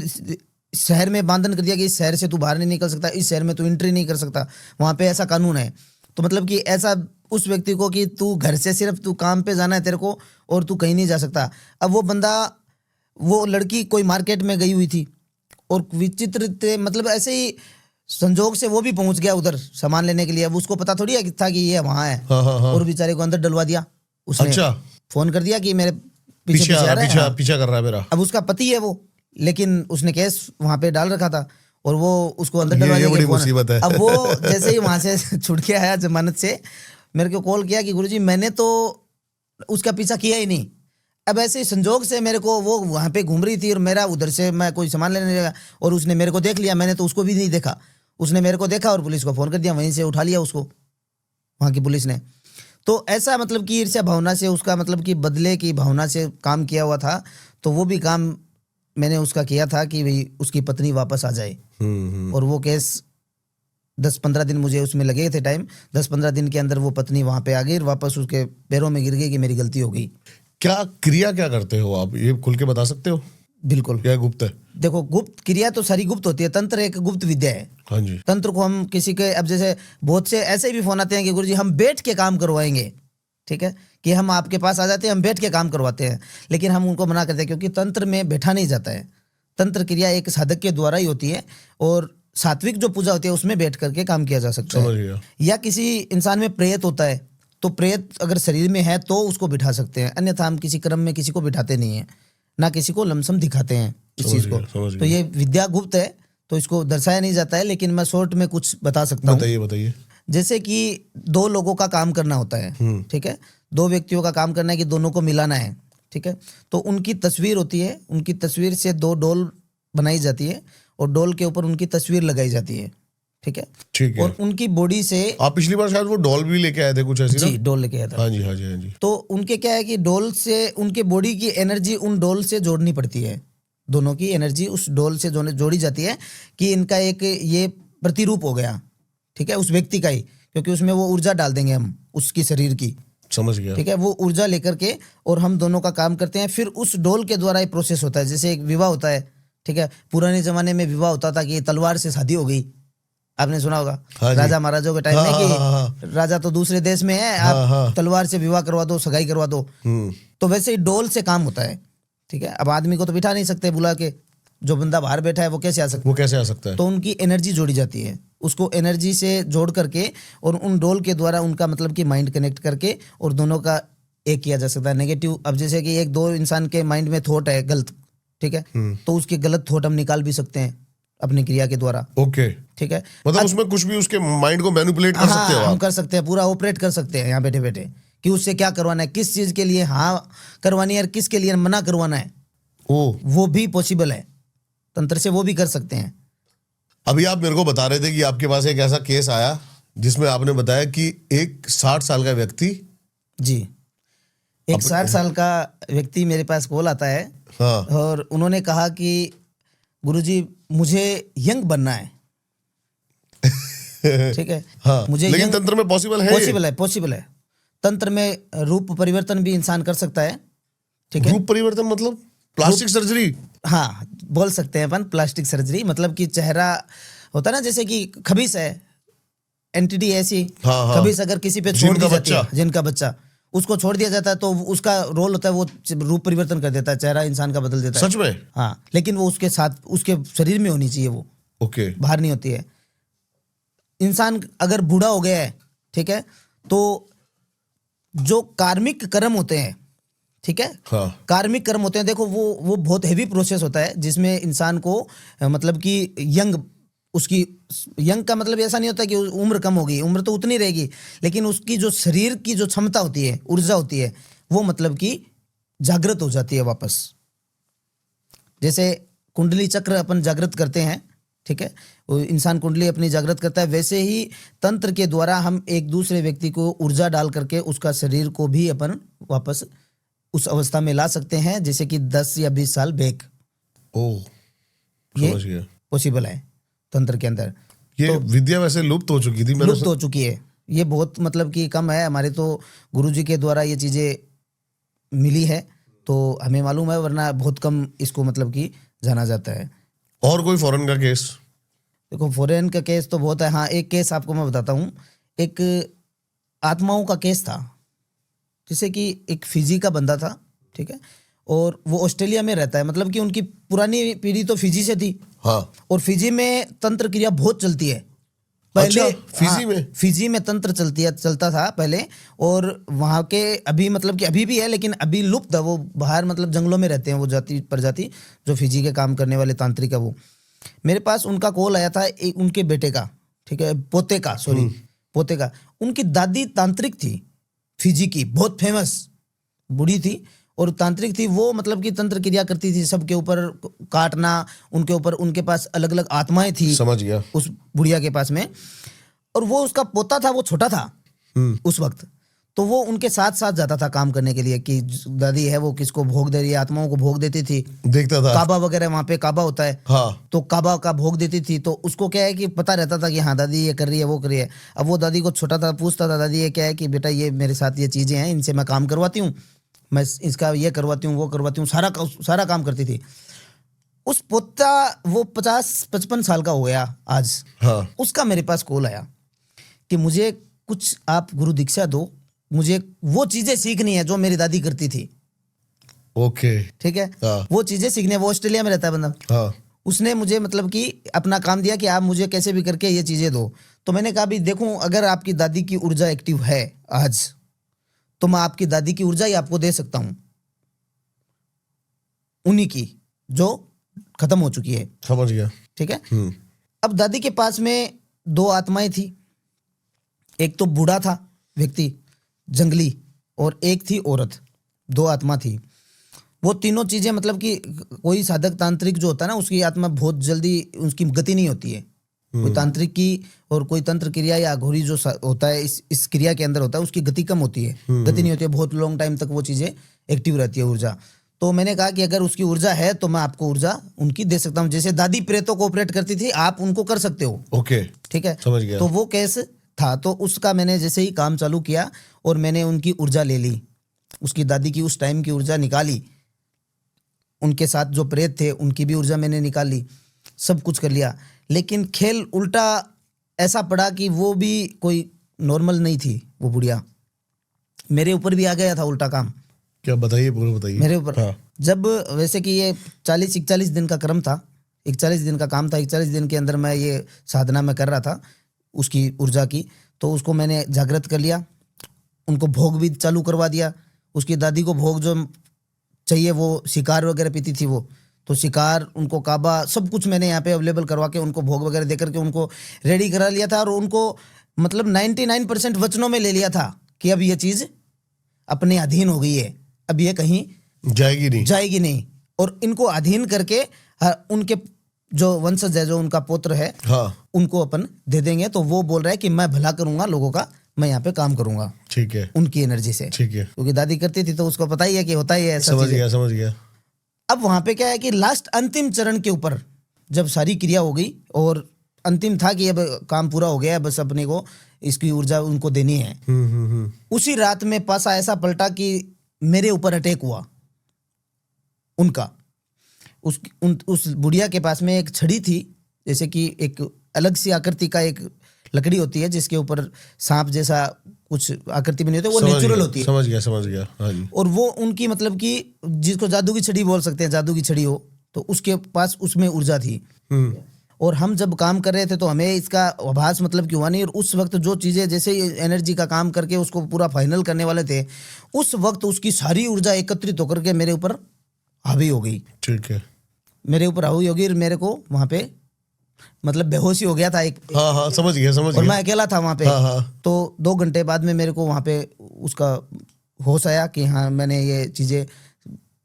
शहर में बांधन कर दिया कि इस शहर से तू बाहर नहीं निकल सकता, इस शहर में तू एंट्री नहीं कर सकता, वहां पे ऐसा कानून है। तो मतलब कि ऐसा उस व्यक्ति को कि तू घर से सिर्फ तू काम पे जाना है तेरे को और तू कहीं नहीं जा सकता। अब वो बंदा, वो लड़की कोई मार्केट में गई हुई थी और विचित्र मतलब ऐसे ही संजोग से वो भी पहुंच गया उधर सामान लेने के लिए। अब उसको पता थोड़ी है था कि ये वहां है। और बेचारे को अंदर डलवा दिया उसने। अच्छा। फोन कर दिया कि मेरे पीछे पीछा कर रहा है मेरा। अब उसका पति है वो, लेकिन उसने केस वहां पे डाल रखा था और वो उसको अंदर डलवा दिया। बड़ी मुसीबत है। अब वो जैसे ही वहां से छुट के आया जमानत से, मेरे को कॉल किया कि गुरुजी मैंने तो उसका पीछा किया ही नहीं। अब ऐसे संजोग से मेरे को वो वहां पे घूम रही थी और मेरा उधर से मैं कोई सामान लेने लगा और उसने मेरे को देख लिया, मैंने तो उसको भी नहीं देखा। उसने मेरे को देखा और पुलिस को फोन कर दिया, वहीं से उठा लिया उसको वहां की पुलिस ने। तो ऐसा मतलब कि ईर्ष्या भावना से, उसका मतलब कि बदले की भावना से काम किया हुआ था। तो वो भी काम मैंने उसका किया था कि भाई उसकी पत्नी वापस आ जाए। और वो केस 10-15 दिन मुझे उसमें लगे थे टाइम। 10-15 दिन के अंदर वो पत्नी वहां पे आ गई, वापस उसके पैरों में गिर गई कि मेरी गलती हो गई। क्या क्रिया क्या करते हो आप, ये खुल के बता सकते हो? बिल्कुल। क्या गुप्त है? देखो, गुप्त क्रिया तो सारी गुप्त होती है। तंत्र एक गुप्त विद्या है। हाँ जी। तंत्र को हम किसी के, अब जैसे बहुत से ऐसे भी फोन आते हैं कि गुरुजी हम बैठ के काम करवाएंगे। ठीक है, कि हम आपके पास आ जाते हैं, हम बैठ के काम करवाते हैं, लेकिन हम उनको मना करते हैं क्योंकि तंत्र में बैठा नहीं जाता है। तंत्र क्रिया एक साधक के द्वारा ही होती है और सात्विक जो पूजा होती है उसमें बैठ करके काम किया जा सकता है। या किसी इंसान में प्रेत होता है तो प्रेत अगर शरीर में है तो उसको बिठा सकते हैं, अन्यथा हम किसी क्रम में किसी को बिठाते नहीं है, ना किसी को लमसम दिखाते हैं इस चीज को। तो ये विद्या गुप्त है तो इसको दर्शाया नहीं जाता है, लेकिन मैं शॉर्ट में कुछ बता सकता हूँ। बताइए। जैसे कि 2 लोगों का काम करना होता है। ठीक है, 2 व्यक्तियों का काम करना है कि दोनों को मिलाना है। ठीक है, तो उनकी तस्वीर होती है, उनकी तस्वीर से 2 डोल बनाई जाती है और डोल के ऊपर उनकी तस्वीर लगाई जाती है। ठीक है, ठीक है। और उनकी बॉडी से, आप पिछली बार शायद वो डॉल भी लेके आए थे कुछ ऐसी? जी, डोल लेके आया था। हाँ जी, हाँ जी, हाँ जी। तो उनके क्या है कि डोल से उनके बॉडी की एनर्जी उन डोल से जोड़नी पड़ती है। दोनों की एनर्जी उस डोल से जोड़ी जाती है कि इनका एक ये प्रतिरूप हो गया। ठीक है, उस व्यक्ति का ही, क्योंकि उसमें वो ऊर्जा डाल देंगे हम उसकी शरीर की। समझ गया। ठीक है, वो ऊर्जा लेकर के और हम दोनों का काम करते हैं। फिर उस डोल के द्वारा ये प्रोसेस होता है, जैसे एक विवाह होता है। ठीक है, पुराने जमाने में विवाह होता था कि तलवार से शादी हो गई, आपने सुना होगा। हाँ जी। राजा महाराजों के टाइम में कि हाँ। राजा तो दूसरे देश में है, आप तलवार से विवाह करवा दो, सगाई करवा दो। तो वैसे ही डोल से काम होता है। ठीक है, अब आदमी को तो बिठा नहीं सकते बुला के, जो बंदा बाहर बैठा है वो कैसे आ सकता है? वो कैसे आ सकता है? तो उनकी एनर्जी जोड़ी जाती है, उसको एनर्जी से जोड़ करके और उन डोल के द्वारा उनका मतलब कि माइंड कनेक्ट करके और दोनों का एक किया जा सकता है। नेगेटिव, अब जैसे कि एक दो इंसान के माइंड में थॉट है गलत, ठीक है, तो उसके गलत थॉट हम निकाल भी सकते हैं अपनी क्रिया के द्वारा। ओके, ठीक है, मतलब उसमें कुछ भी उसके माइंड को मैनिपुलेट कर सकते हो हम आप। कर सकते हैं, पूरा ऑपरेट कर सकते हैं यहाँ बैठे बैठे कि उससे क्या करवाना है, किस चीज के लिए हाँ करवानी है और किसके लिए मना करवाना है, वो भी पॉसिबल है। तंत्र से वो भी कर सकते हैं। अभी आप मेरे को बता रहे थे कि आपके पास एक ऐसा केस आया जिसमें आपने बताया कि एक 60 साल का व्यक्ति, जी, एक 60 साल का व्यक्ति मेरे पास कॉल आता है। हाँ, और उन्होंने कहा कि गुरुजी मुझे यंग बनना है। ठीक है, हाँ, मुझे लेकिन तंत्र में पॉसिबल है? पॉसिबल है। तंत्र में रूप परिवर्तन भी इंसान कर सकता है। ठीक है, रूप परिवर्तन मतलब प्लास्टिक सर्जरी? हाँ, बोल सकते हैं अपन प्लास्टिक सर्जरी। मतलब कि चेहरा होता है ना, जैसे कि खबीस है एंटिटी ऐसी, हाँ। खबीस अगर किसी पे छोड़ दी जाती है, जिनका बच्चा उसको छोड़ दिया जाता है, तो उसका रोल होता है वो रूप परिवर्तन कर देता है, चेहरा इंसान का बदल देता है। सच में? हाँ, लेकिन वो उसके साथ उसके शरीर में होनी चाहिए, वो ओके, बाहर नहीं होती है। इंसान अगर बूढ़ा हो गया है, ठीक है, तो जो कार्मिक कर्म होते हैं, ठीक है, हाँ, कार्मिक कर्म होते हैं, देखो वो बहुत हेवी प्रोसेस होता है जिसमें इंसान को मतलब कि यंग, उसकी यंग का मतलब ऐसा नहीं होता कि उम्र कम होगी, उम्र तो उतनी रहेगी, लेकिन उसकी जो शरीर की जो क्षमता होती है, ऊर्जा होती है, वो मतलब कि जागृत हो जाती है वापस। जैसे कुंडली चक्र अपन जागृत करते हैं, ठीक है, वो इंसान कुंडली अपनी जागृत करता है, वैसे ही तंत्र के द्वारा हम एक दूसरे व्यक्ति को ऊर्जा डाल करके उसका शरीर को भी अपन वापस उस अवस्था में ला सकते हैं, जैसे कि 10 या 20 साल बैक। ओह, समझ गया। पॉसिबल है तंत्र के अंदर। ये तो विद्या वैसे लुप्त हो चुकी थी, लुप्त हो चुकी है, ये बहुत मतलब कि कम है। हमारे तो गुरुजी के द्वारा ये चीजें मिली है तो हमें मालूम है, वरना बहुत कम इसको मतलब कि जाना जाता है। और कोई फॉरेन का केस? देखो, फॉरेन का केस तो बहुत है। हाँ, एक केस आपको मैं बताता हूँ। एक आत्माओं का केस था, जैसे कि एक फिजी का बंदा था, ठीक है, और वो ऑस्ट्रेलिया में रहता है। मतलब कि उनकी पुरानी पीढ़ी तो फिजी से थी। हाँ, और फिजी में तंत्र क्रिया बहुत चलती है पहले। अच्छा, फिजी में? फिजी में तंत्र चलता था पहले, और वहाँ के अभी मतलब कि अभी भी है, लेकिन अभी लुप्त है। वो बाहर मतलब जंगलों में रहते हैं, वो प्रजाति जो फिजी के काम करने वाले तांत्रिक है। वो मेरे पास उनका कॉल आया था, एक उनके बेटे का, ठीक है, पोते का। उनकी दादी तांत्रिक थी, फिजी की, बहुत फेमस बूढ़ी थी और तांत्रिक थी। वो मतलब कि तंत्र क्रिया करती थी, सबके ऊपर काटना, उनके ऊपर, उनके पास अलग अलग आत्माएं थी, समझ गया, उस बुढ़िया के पास में। और वो उसका पोता था, वो छोटा था उस वक्त, तो वो उनके साथ साथ जाता था काम करने के लिए कि दादी है वो किसको भोग दे रही है, आत्माओं को भोग देती थी। देखता था काबा वगैरह, वहां पे काबा होता है, हाँ, तो काबा का भोग देती थी। तो उसको क्या है कि पता रहता था कि हाँ दादी ये कर रही है, वो कर रही है। अब वो दादी को छोटा था, पूछता था, दादी ये क्या है कि बेटा ये मेरे साथ ये चीजें हैं, इनसे मैं काम करवाती हूँ, मैं इसका ये करवाती हूँ, वो करवाती हूँ, सारा काम करती थी। उस पोता वो 50-55 साल का हो गया आज। हाँ, उसका मेरे पास कॉल आया कि मुझे कुछ आप गुरु दीक्षा दो, मुझे वो चीजें सीखनी है जो मेरी दादी करती थी। ओके, ठीक है, हाँ, वो चीजें सीखनी है। वो ऑस्ट्रेलिया में रहता है बंदा। हाँ, उसने मुझे मतलब कि अपना काम दिया कि आप मुझे कैसे भी करके ये चीजें दो। तो मैंने कहा भी देखूं, अगर आपकी दादी की ऊर्जा एक्टिव है आज, तो मैं आपकी दादी की ऊर्जा ही आपको दे सकता हूं, उन्हीं की जो खत्म हो चुकी है। समझ गया। ठीक है, अब दादी के पास में 2 आत्माएं थी। एक तो बूढ़ा था व्यक्ति, जंगली, और एक थी औरत। 2 आत्मा थी। वो तीनों चीजें मतलब कि कोई साधक तांत्रिक जो होता है ना, उसकी आत्मा बहुत जल्दी, उसकी गति नहीं होती है। कोई तांत्रिक की और कोई तंत्र क्रिया या अघोरी जो होता है इस क्रिया के अंदर होता है, उसकी गति कम होती है, गति नहीं होती है, बहुत लॉन्ग टाइम तक वो चीजें एक्टिव रहती है, ऊर्जा। तो मैंने कहा कि अगर उसकी ऊर्जा है तो मैं आपको ऊर्जा उनकी दे सकता हूँ। जैसे दादी प्रेतों को ऑपरेट करती थी, आप उनको कर सकते हो। ओके, ठीक है, समझ गया। तो वो केस था, तो उसका मैंने जैसे ही काम चालू किया और मैंने उनकी ऊर्जा ले ली, उसकी दादी की उस टाइम की ऊर्जा निकाली, उनके साथ जो प्रेत थे उनकी भी ऊर्जा मैंने निकाली, सब कुछ कर लिया। लेकिन खेल उल्टा ऐसा पड़ा कि वो भी कोई नॉर्मल नहीं थी, वो बुढ़िया मेरे ऊपर भी आ गया था उल्टा काम। क्या बताइए, पूरा बताइए मेरे ऊपर हाँ। जब वैसे कि ये 40-41 दिन का क्रम था, 41 दिन का काम था, 41 दिन के अंदर मैं ये साधना में कर रहा था उसकी ऊर्जा की, तो उसको मैंने जागृत कर लिया, उनको भोग भी चालू करवा दिया। उसकी दादी को भोग जो चाहिए, वो शिकार वगैरह पीती थी वो, तो शिकार, उनको काबा, सब कुछ मैंने यहाँ पे अवेलेबल करवा के उनको भोग वगैरह दे करके उनको रेडी करा लिया था। और उनको मतलब 99% वचनों में ले लिया था कि अब ये चीज़ अपने अधीन हो गई है, अब ये कहीं जाएगी नहीं। और इनको अधीन करके उनके जो वंशज है, जो उनका पुत्र है, हाँ। उनको अपन दे देंगे। तो वो बोल रहा है कि मैं भला करूंगा लोगों का, मैं यहाँ पे काम करूंगा, ठीक है, उनकी एनर्जी से, ठीक है, क्योंकि दादी करती थी तो उसको पता ही है कि होता ही है ऐसा। समझ गया। अब वहां पे क्या है कि लास्ट अंतिम चरण के ऊपर जब सारी क्रिया हो गई और अंतिम था कि अब काम पूरा हो गया है, बस अपने को इसकी ऊर्जा उनको देनी है। उसी रात में पासा ऐसा पलटा कि मेरे ऊपर अटैक हुआ उनका। उस बुढ़िया के पास में एक छड़ी थी, जैसे कि एक अलग सी आकृति का एक लकड़ी होती है जिसके ऊपर सांप जैसा कुछ आकृति बनी होती है, वो नेचुरल होती है। समझ गया हाँ जी। और वो उनकी मतलब कि जिसको जादू की छड़ी बोल सकते हैं, जादू की छड़ी हो, तो उसके पास उसमें ऊर्जा थी। और हम जब काम कर रहे थे तो हमें इसका आभास मतलब कि हुआ नहीं। और उस वक्त जो चीज़ें जैसे एनर्जी का काम करके उसको पूरा फाइनल करने वाले थे, उस वक्त उसकी सारी ऊर्जा एकत्रित होकर के मेरे ऊपर हावी हो गई। ठीक है, मेरे ऊपर हावी हो गई और मेरे को वहाँ पे मतलब बेहोशी हो गया था एक। हाँ समझ गया। और मैं अकेला था वहाँ पे। हाँ। तो 2 घंटे बाद में मेरे को वहाँ पे उसका होश आया कि हाँ, मैंने ये चीज़ें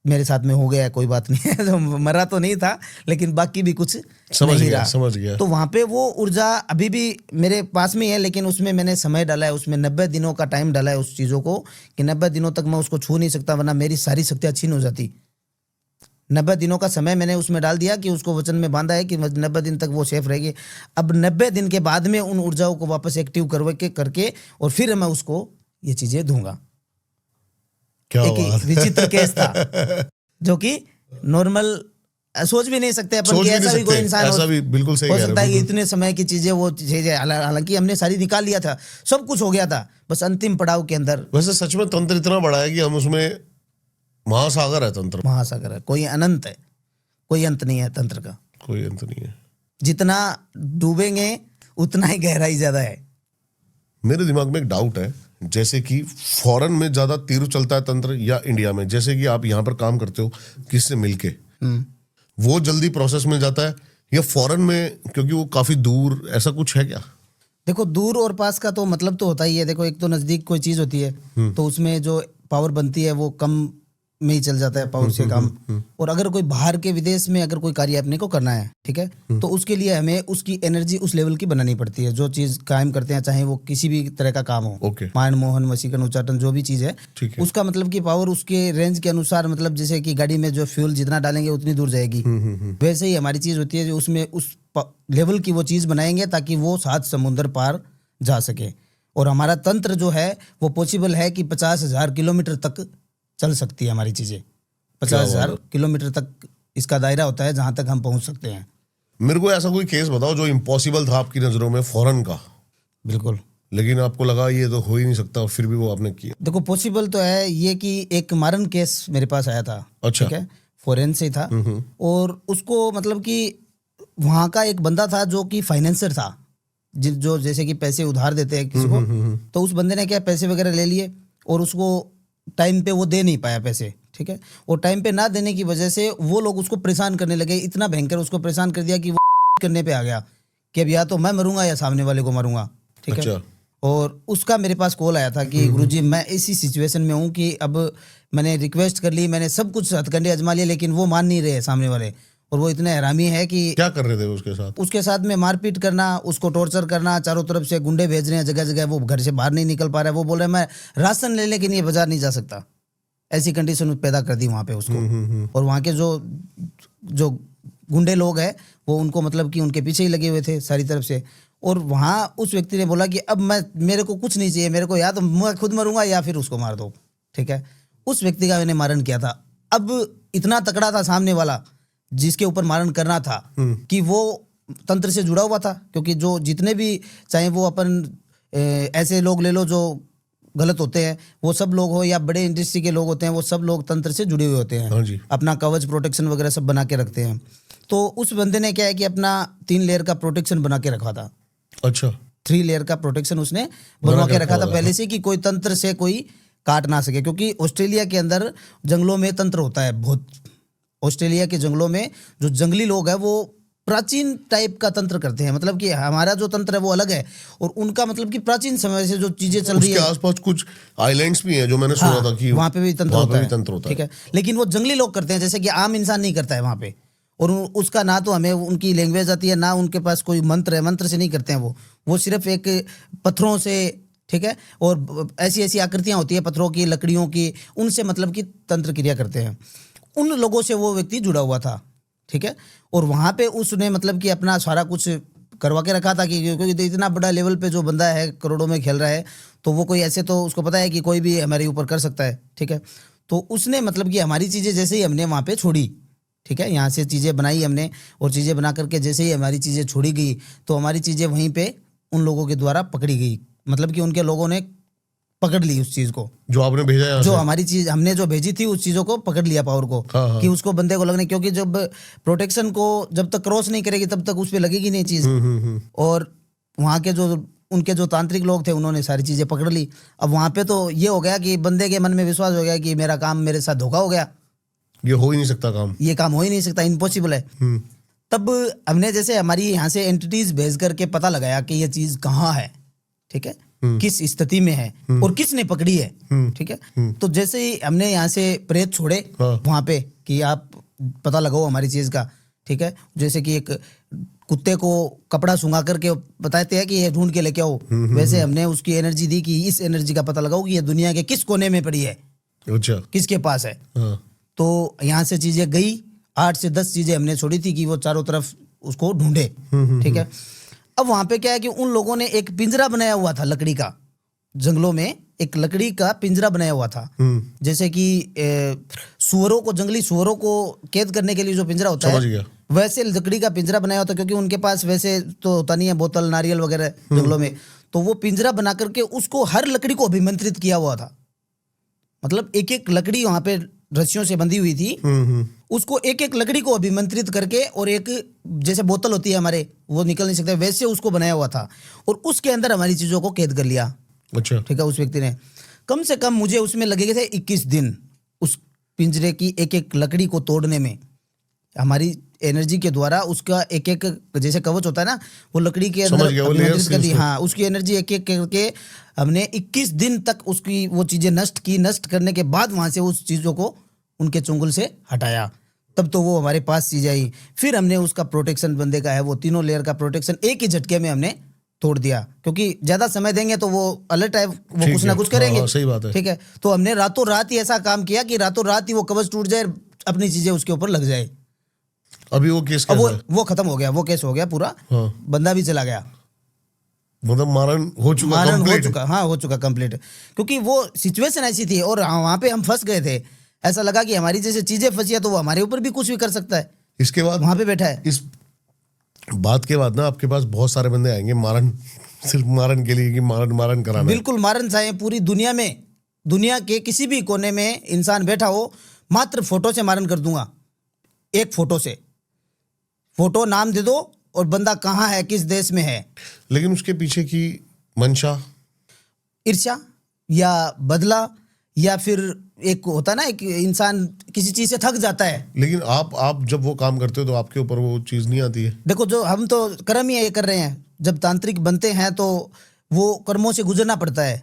मेरे साथ में हो गया है, कोई बात नहीं है। तो मरा तो नहीं था, लेकिन बाकी भी कुछ नहीं रहा। समझ गया। तो वहाँ पे वो ऊर्जा अभी भी मेरे पास में है, लेकिन उसमें मैंने समय डाला है, उसमें 90 दिनों का टाइम डाला है उस चीज़ों को, कि 90 दिनों तक मैं उसको छू नहीं सकता, वरना मेरी सारी शक्तियाँ छीन हो जाती। 90 दिनों का समय मैंने उसमें डाल दिया कि उसको वचन में बांधा है कि 90 दिन तक वो सेफ रहेगी। अब 90 दिन के बाद में उन ऊर्जाओं को वापस एक्टिव करके और फिर मैं उसको ये चीज़ें दूंगा। क्या एक विचित्र केस था जो कि नॉर्मल सोच भी नहीं सकते अपन कि ऐसा भी कोई इंसान ऐसा भी बिल्कुल सही हो कह रहे सकता है हो, कि इतने समय की चीजें वो चीजें, हालांकि हमने सारी निकाल लिया था, सब कुछ हो गया था, बस अंतिम पड़ाव के अंदर। वैसे सच में तंत्र इतना बड़ा है कि हम उसमें महासागर है, तंत्र महासागर है, कोई अनंत है, कोई अंत नहीं है तंत्र का, कोई अंत नहीं है। जितना डूबेंगे उतना ही गहराई ज्यादा है। मेरे दिमाग में एक डाउट है, जैसे कि फॉरेन में ज्यादा तीर चलता है तंत्र या इंडिया में? जैसे कि आप यहाँ पर काम करते हो किसी से मिलके, वो जल्दी प्रोसेस मिल जाता है, या फॉरेन में क्योंकि वो काफी दूर, ऐसा कुछ है क्या? देखो, दूर और पास का तो मतलब तो होता ही है। देखो, एक तो नजदीक कोई चीज होती है तो उसमें जो पावर बनती है वो कम में ही चल जाता है पावर से काम। और अगर कोई बाहर के विदेश में अगर कोई कार्य अपने को करना है, ठीक है, तो उसके लिए हमें उसकी एनर्जी उस लेवल की बनानी पड़ती है। जो चीज कायम करते हैं, चाहे वो किसी भी तरह का काम हो, मायन मोहन वशीकरण उच्चाटन जो भी चीज है, उसका मतलब कि पावर उसके रेंज के अनुसार, मतलब जैसे कि गाड़ी में जो फ्यूल जितना डालेंगे उतनी दूर जाएगी, वैसे ही हमारी चीज होती है जो उसमें उस लेवल की वो चीज बनाएंगे ताकि वो 7 समुद्र पार जा सके। और हमारा तंत्र जो है वो पॉसिबल है कि 50,000 किलोमीटर तक चल सकती है हमारी चीजें। 50,000 किलोमीटर तक इसका दायरा होता है जहां तक हम पहुंच सकते हैं। मेरे को ऐसा कोई केस बताओ जो इम्पॉसिबल था आपकी नजरों में फॉरेन का। बिल्कुल। लेकिन आपको लगा ये तो हो ही नहीं सकता और फिर भी वो आपने किया। देखो, पॉसिबल तो है ये कि एक मारन केस मेरे पास आया था। अच्छा। ठीक है, फॉरेन से था। और उसको मतलब कि वहां का एक बंदा था जो कि फाइनेंसर था, जो जैसे कि पैसे उधार देते हैं किसी को, तो उस बंदे ने क्या पैसे वगैरह ले लिए और उसको टाइम पे वो दे नहीं पाया पैसे। ठीक है, और टाइम पे ना देने की वजह से वो लोग उसको परेशान करने लगे, इतना भयंकर उसको परेशान कर दिया कि वो करने पे आ गया कि अब या तो मैं मरूंगा या सामने वाले को मारूंगा। ठीक है। और उसका मेरे पास कॉल आया था कि गुरुजी मैं इसी सिचुएशन में हूँ कि अब मैंने रिक्वेस्ट कर ली, मैंने सब कुछ हथकंडे आजमा लिए, लेकिन वो मान नहीं रहे सामने वाले। और वो इतने हरामी है कि क्या कर रहे थे उसके साथ? उसके साथ में मारपीट करना, उसको टॉर्चर करना, चारों तरफ से गुंडे भेज रहे हैं जगह जगह, वो घर से बाहर नहीं निकल पा रहा है। वो बोल रहा है मैं राशन लेने के लिए बाजार नहीं जा सकता। ऐसी कंडीशन पैदा कर दी वहाँ पे उसको। और वहाँ के जो गुंडे लोग हैं वो उनको मतलब कि उनके पीछे ही लगे हुए थे सारी तरफ से। और वहाँ उस व्यक्ति ने बोला कि अब मेरे को कुछ नहीं चाहिए, मेरे को या तो मैं खुद मरूंगा या फिर उसको मार दो, ठीक है। उस व्यक्ति का मैंने मारण किया था। अब इतना तकड़ा था सामने वाला जिसके ऊपर मारण करना था कि वो तंत्र से जुड़ा हुआ था, क्योंकि जो जितने भी चाहे वो अपन ऐसे लोग ले लो जो गलत होते हैं, वो सब लोग हो या बड़े इंडस्ट्री के लोग होते हैं, वो सब लोग तंत्र से जुड़े हुए होते हैं। हाँ जी। अपना कवच प्रोटेक्शन वगैरह सब बना के रखते हैं। तो उस बंदे ने क्या है कि अपना 3 लेयर का प्रोटेक्शन बना के रखा था। अच्छा, 3 लेयर का प्रोटेक्शन उसने बनवा के रखा था पहले से, कि कोई तंत्र से कोई काट ना सके, क्योंकि ऑस्ट्रेलिया के अंदर जंगलों में तंत्र होता है बहुत। ऑस्ट्रेलिया के जंगलों में जो जंगली लोग हैं वो प्राचीन टाइप का तंत्र करते हैं, मतलब कि हमारा जो तंत्र है वो अलग है और उनका मतलब कि प्राचीन समय से जो चीजें चल रही है। उसके आसपास कुछ आइलैंड्स भी हैं जो मैंने सुना था कि वहाँ पे भी तंत्र होता है, ठीक ठीक है। लेकिन वो जंगली लोग करते हैं, जैसे कि आम इंसान नहीं करता है वहाँ पे। और उसका ना तो हमें उनकी लैंग्वेज आती है, ना उनके पास कोई मंत्र है, मंत्र से नहीं करते हैं वो सिर्फ एक पत्थरों से, ठीक है, और ऐसी ऐसी आकृतियां होती है पत्थरों की, लकड़ियों की, उनसे मतलब कि तंत्र क्रिया करते हैं। उन लोगों से वो व्यक्ति जुड़ा हुआ था, ठीक है। और वहाँ पे उसने मतलब कि अपना सारा कुछ करवा के रखा था कि क्योंकि इतना बड़ा लेवल पे जो बंदा है, करोड़ों में खेल रहा है, तो वो कोई ऐसे तो उसको पता है कि कोई भी हमारे ऊपर कर सकता है, ठीक है। तो उसने मतलब कि हमारी चीज़ें जैसे ही हमने वहाँ पे छोड़ी, ठीक है, यहाँ से चीज़ें बनाई हमने, और चीज़ें बना करके जैसे ही हमारी चीज़ें छोड़ी गई तो हमारी चीज़ें वहीं पे उन लोगों के द्वारा पकड़ी गई, मतलब कि उनके लोगों ने पकड़ ली उस चीज़ को जो आपने भेजा है, जो हमारी चीज़ हमने जो भेजी थी उस चीज़ों को पकड़ लिया पावर को। हाँ। कि उसको बंदे को लगने, क्योंकि जब प्रोटेक्शन को जब तक क्रॉस नहीं करेगी तब तक उस पर लगेगी नहीं चीज़। और वहाँ के जो उनके जो तांत्रिक लोग थे उन्होंने सारी चीज़ें पकड़ ली। अब वहाँ पे तो ये हो गया कि बंदे के मन में विश्वास हो गया कि मेरा काम मेरे साथ धोखा हो गया, ये हो ही नहीं सकता काम, ये काम हो ही नहीं सकता, इम्पॉसिबल है। तब हमने जैसे हमारी यहाँ से एंटिटीज भेज करके पता लगाया कि ये चीज़ कहाँ है, ठीक है, किस स्थिति में है और किसने पकड़ी है, ठीक है। तो जैसे ही हमने यहाँ से प्रेत छोड़े वहाँ पे कि आप पता लगाओ हमारी चीज़ का, ठीक है। जैसे कि एक कुत्ते को कपड़ा सुंघा करके बताते हैं कि ये ढूंढ के लेके आओ, वैसे हमने उसकी एनर्जी दी कि इस एनर्जी का पता लगाओ कि ये दुनिया के किस कोने में पड़ी है, अच्छा, किसके पास है। तो यहाँ से चीज़ें गई, 8 से 10 चीज़ें हमने छोड़ी थी कि वो चारों तरफ उसको ढूंढे, ठीक है। अब वहाँ पे क्या है कि उन लोगों ने एक पिंजरा बनाया हुआ था लकड़ी का, जंगलों में एक लकड़ी का पिंजरा बनाया हुआ था। जैसे कि सुअरों को, जंगली सुअरों को कैद करने के लिए जो पिंजरा होता है, वैसे लकड़ी का पिंजरा बनाया होता, क्योंकि उनके पास वैसे तो होता नहीं है बोतल नारियल वगैरह जंगलों में। तो वो पिंजरा बना करके उसको हर लकड़ी को अभिमंत्रित किया हुआ था, मतलब एक एक लकड़ी वहाँ पे रस्सियों से बंधी हुई थी, उसको एक एक लकड़ी को अभिमंत्रित करके, और एक जैसे बोतल होती है हमारे, वो निकल नहीं सकते, वैसे उसको बनाया हुआ था और उसके अंदर हमारी चीज़ों को कैद कर लिया, अच्छा, ठीक है। उस व्यक्ति ने कम से कम मुझे उसमें लगे थे 21 दिन उस पिंजरे की एक एक लकड़ी को तोड़ने में। हमारी एनर्जी के द्वारा उसका एक एक जैसे कवच होता है ना, वो लकड़ी के अंदर अभिमंत्रित कर दी, हाँ, उसकी एनर्जी एक एक करके हमने 21 दिन तक उसकी वो चीज़ें नष्ट की। नष्ट करने के बाद वहाँ से उस चीज़ों को उनके चुंगल से हटाया, तब तो वो हमारे पास चीज़ आई। फिर हमने उसका प्रोटेक्शन बंदे का है, वो 3 लेयर का प्रोटेक्शन एक ही झटके में हमने तोड़ दिया, क्योंकि ज़्यादा समय देंगे तो वो अलर्ट है, वो कुछ ना कुछ करेंगे, हाँ, सही बात है, ठीक है। तो हमने रातों रात ही ऐसा काम किया कि रातों रात ही वो कवच टूट जाए, अपनी चीज़ें उसके ऊपर लग जाए। अभी वो केस वो खत्म हो गया, वो केस हो गया पूरा, बंदा भी चला गया, मतलब मारण हो चुका, हाँ, हो चुका कंप्लीट। क्योंकि वो सिचुएशन ऐसी थी और वहाँ पे हम फंस गए थे, ऐसा लगा कि हमारी जैसे चीजें फंसी है तो वो हमारे ऊपर भी कुछ भी कर सकता है। इसके बाद वहाँ पे बैठा है, इस बात के बाद ना आपके पास बहुत सारे बंदे आएंगे मारण, सिर्फ मारण के लिए कि मारण कराना। बिल्कुल, मारण चाहे पूरी दुनिया में, दुनिया के किसी भी कोने में इंसान बैठा हो, मात्र फोटो से मारण कर दूंगा, एक फोटो से। फोटो नाम दे दो और बंदा कहाँ है, किस देश में है। लेकिन उसके पीछे की मंशा, ईर्ष्या या बदला, या फिर एक होता ना, एक इंसान किसी चीज से थक जाता है। लेकिन आप जब वो काम करते हो तो आपके ऊपर वो चीज नहीं आती है। देखो, जो हम तो कर्म ही ये कर रहे हैं, जब तांत्रिक बनते हैं तो वो कर्मों से गुजरना पड़ता है,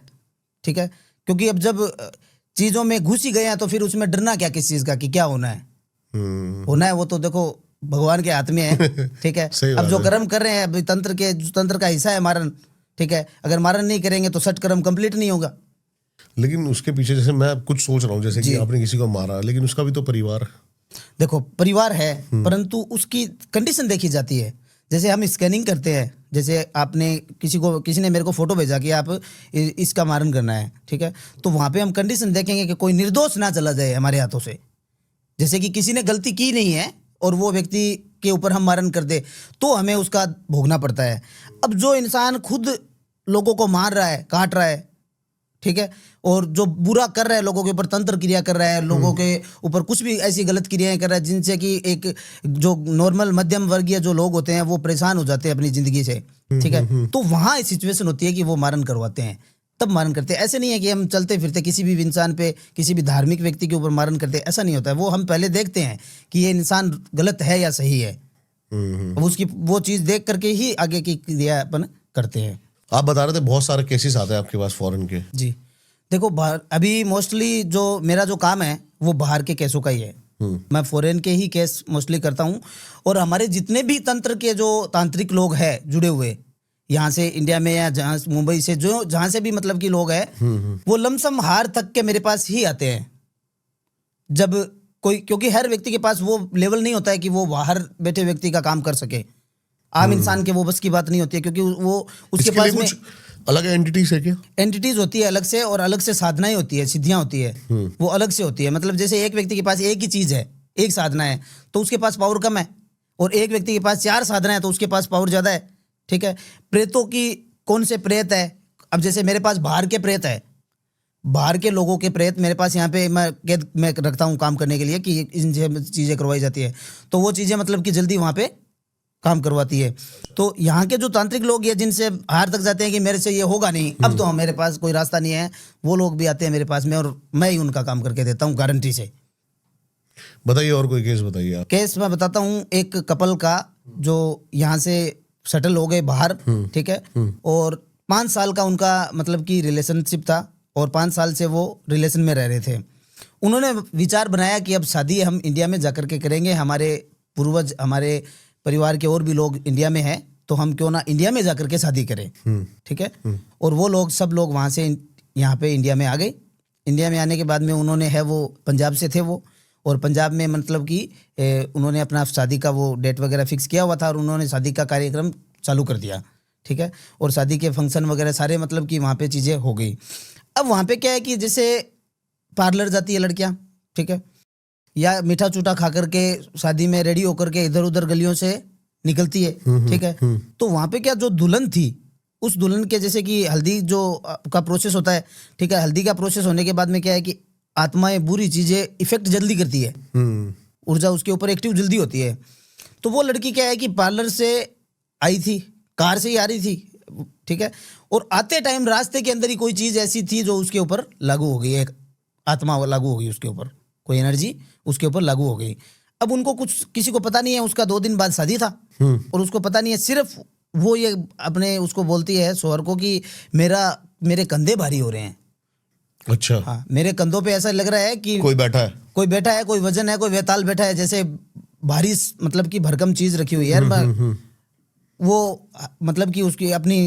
ठीक है। क्योंकि अब जब चीजों में घुस ही गए हैं तो फिर उसमें डरना क्या किस चीज का, कि क्या होना है, होना है वो तो देखो भगवान के हाथ में है, ठीक है। अब जो कर्म कर रहे हैं, अभी तंत्र का हिस्सा है मारण, ठीक है। अगर मारण नहीं करेंगे तो सठ कर्म कंप्लीट नहीं होगा। लेकिन उसके पीछे जैसे मैं कुछ सोच रहा हूँ, जैसे कि आपने किसी को मारा, लेकिन उसका भी तो परिवार, देखो परिवार है, परंतु उसकी कंडीशन देखी जाती है। जैसे हम स्कैनिंग करते हैं, जैसे आपने किसी ने मेरे को फोटो भेजा कि आप इसका मारन करना है, ठीक है, तो वहाँ पे हम कंडीशन देखेंगे कि कोई निर्दोष ना चला जाए हमारे हाथों से। जैसे कि किसी ने गलती की नहीं है और वो व्यक्ति के ऊपर हम मारन कर दे तो हमें उसका भोगना पड़ता है। अब जो इंसान खुद लोगों को मार रहा है, काट रहा है, ठीक है, और जो बुरा कर रहा है, लोगों के ऊपर तंत्र क्रिया कर रहा है, लोगों के ऊपर कुछ भी ऐसी गलत क्रियाएं कर रहा है जिनसे कि एक जो नॉर्मल मध्यम वर्गीय जो लोग होते हैं वो परेशान हो जाते हैं अपनी जिंदगी से, ठीक है, तो वहाँ सिचुएशन होती है कि वो मारन करवाते हैं, तब मारन करते हैं। ऐसे नहीं है कि हम चलते फिरते किसी भी इंसान पे, किसी भी धार्मिक व्यक्ति के ऊपर मारन करते हैं, ऐसा नहीं होता है। वो हम पहले देखते हैं कि ये इंसान गलत है या सही है, अब उसकी वो चीज़ देख करके ही आगे की क्रिया अपन करते हैं। आप बता रहे थे बहुत सारे केसेस आते हैं आपके पास फॉरेन के। जी देखो, बाहर अभी मोस्टली जो मेरा जो काम है वो बाहर के केसों का ही है। मैं फॉरेन के ही केस मोस्टली करता हूँ। और हमारे जितने भी तंत्र के जो तांत्रिक लोग हैं जुड़े हुए यहाँ से इंडिया में या जहाँ मुंबई से जो जहाँ से भी मतलब कि लोग हैं वो लमसम हार तक के मेरे पास ही आते हैं। जब कोई, क्योंकि हर व्यक्ति के पास वो लेवल नहीं होता है कि वो बाहर बैठे व्यक्ति का काम कर सके। आम इंसान के वो बस की बात नहीं होती है, क्योंकि वो उसके पास में अलग एंटिटीज है क्या? एंटिटीज होती है अलग से, और अलग से साधनाएं होती है, सिद्धियां होती है, वो अलग से होती है। मतलब जैसे एक व्यक्ति के पास एक ही चीज है, एक साधना है, तो उसके पास पावर कम है, और एक व्यक्ति के पास 4 साधना है तो उसके पास पावर ज्यादा है, ठीक है। प्रेतों की कौन से प्रेत है, अब जैसे मेरे पास बाहर के प्रेत है, बाहर के लोगों के प्रेत मेरे पास यहाँ पे मैं रखता हूँ काम करने के लिए कि इन चीज़ें करवाई जाती है, तो वो चीज़ें मतलब कि जल्दी वहाँ पे काम करवाती है। तो यहाँ के जो तांत्रिक लोग ये जिनसे हार तक जाते हैं कि मेरे से ये होगा नहीं, अब तो मेरे पास कोई रास्ता नहीं है, वो लोग भी आते हैं मेरे पास में और मैं ही उनका काम करके देता हूँ गारंटी से। बताइए और कोई केस बताइए आप। केस मैं बताता हूँ, एक कपल का जो यहाँ से सेटल हो गए बाहर, ठीक है, और 5 साल का उनका मतलब कि रिलेशनशिप था और 5 साल से वो रिलेशन में रह रहे थे। उन्होंने विचार बनाया कि अब शादी हम इंडिया में जाकर के करेंगे, हमारे पूर्वज, हमारे परिवार के और भी लोग इंडिया में हैं, तो हम क्यों ना इंडिया में जाकर के शादी करें, ठीक है। और वो लोग सब लोग वहाँ से यहाँ पे इंडिया में आ गए। इंडिया में आने के बाद में उन्होंने है वो पंजाब से थे वो, और पंजाब में मतलब कि उन्होंने अपना शादी का वो डेट वगैरह फिक्स किया हुआ था और उन्होंने शादी का कार्यक्रम चालू कर दिया, ठीक है। और शादी के फंक्शन वगैरह सारे मतलब कि वहाँ पे चीज़ें हो गई। अब वहाँ पे क्या है कि जैसे पार्लर जाती है लड़कियाँ, ठीक है, या मीठा चूटा खा करके शादी में रेडी होकर के इधर उधर गलियों से निकलती है, ठीक है। तो वहाँ पे क्या, जो दुल्हन थी, उस दुल्हन के जैसे कि हल्दी जो का प्रोसेस होता है, ठीक है, हल्दी का प्रोसेस होने के बाद में क्या है कि आत्माएं, बुरी चीजें इफेक्ट जल्दी करती है, ऊर्जा उसके ऊपर एक्टिव जल्दी होती है। तो वो लड़की क्या है कि पार्लर से आई थी, कार से ही आ रही थी, ठीक है, और आते टाइम रास्ते के अंदर ही कोई चीज ऐसी थी जो उसके ऊपर लागू हो गई, एक आत्मा लागू हो गई उसके ऊपर, कोई एनर्जी उसके ऊपर लागू हो गई। अब उनको कुछ, किसी को पता नहीं है, उसका 2 दिन बाद शादी था और उसको पता नहीं है, सिर्फ वो ये अपने उसको बोलती है शोहर को कि मेरे कंधे भारी हो रहे हैं। अच्छा। हाँ, मेरे कंधों पे ऐसा लग रहा है कि कोई बैठा है, कोई वजन है, कोई वेताल बैठा है, जैसे भारी मतलब कि भरकम चीज रखी हुई है यार। वो मतलब कि उसकी अपनी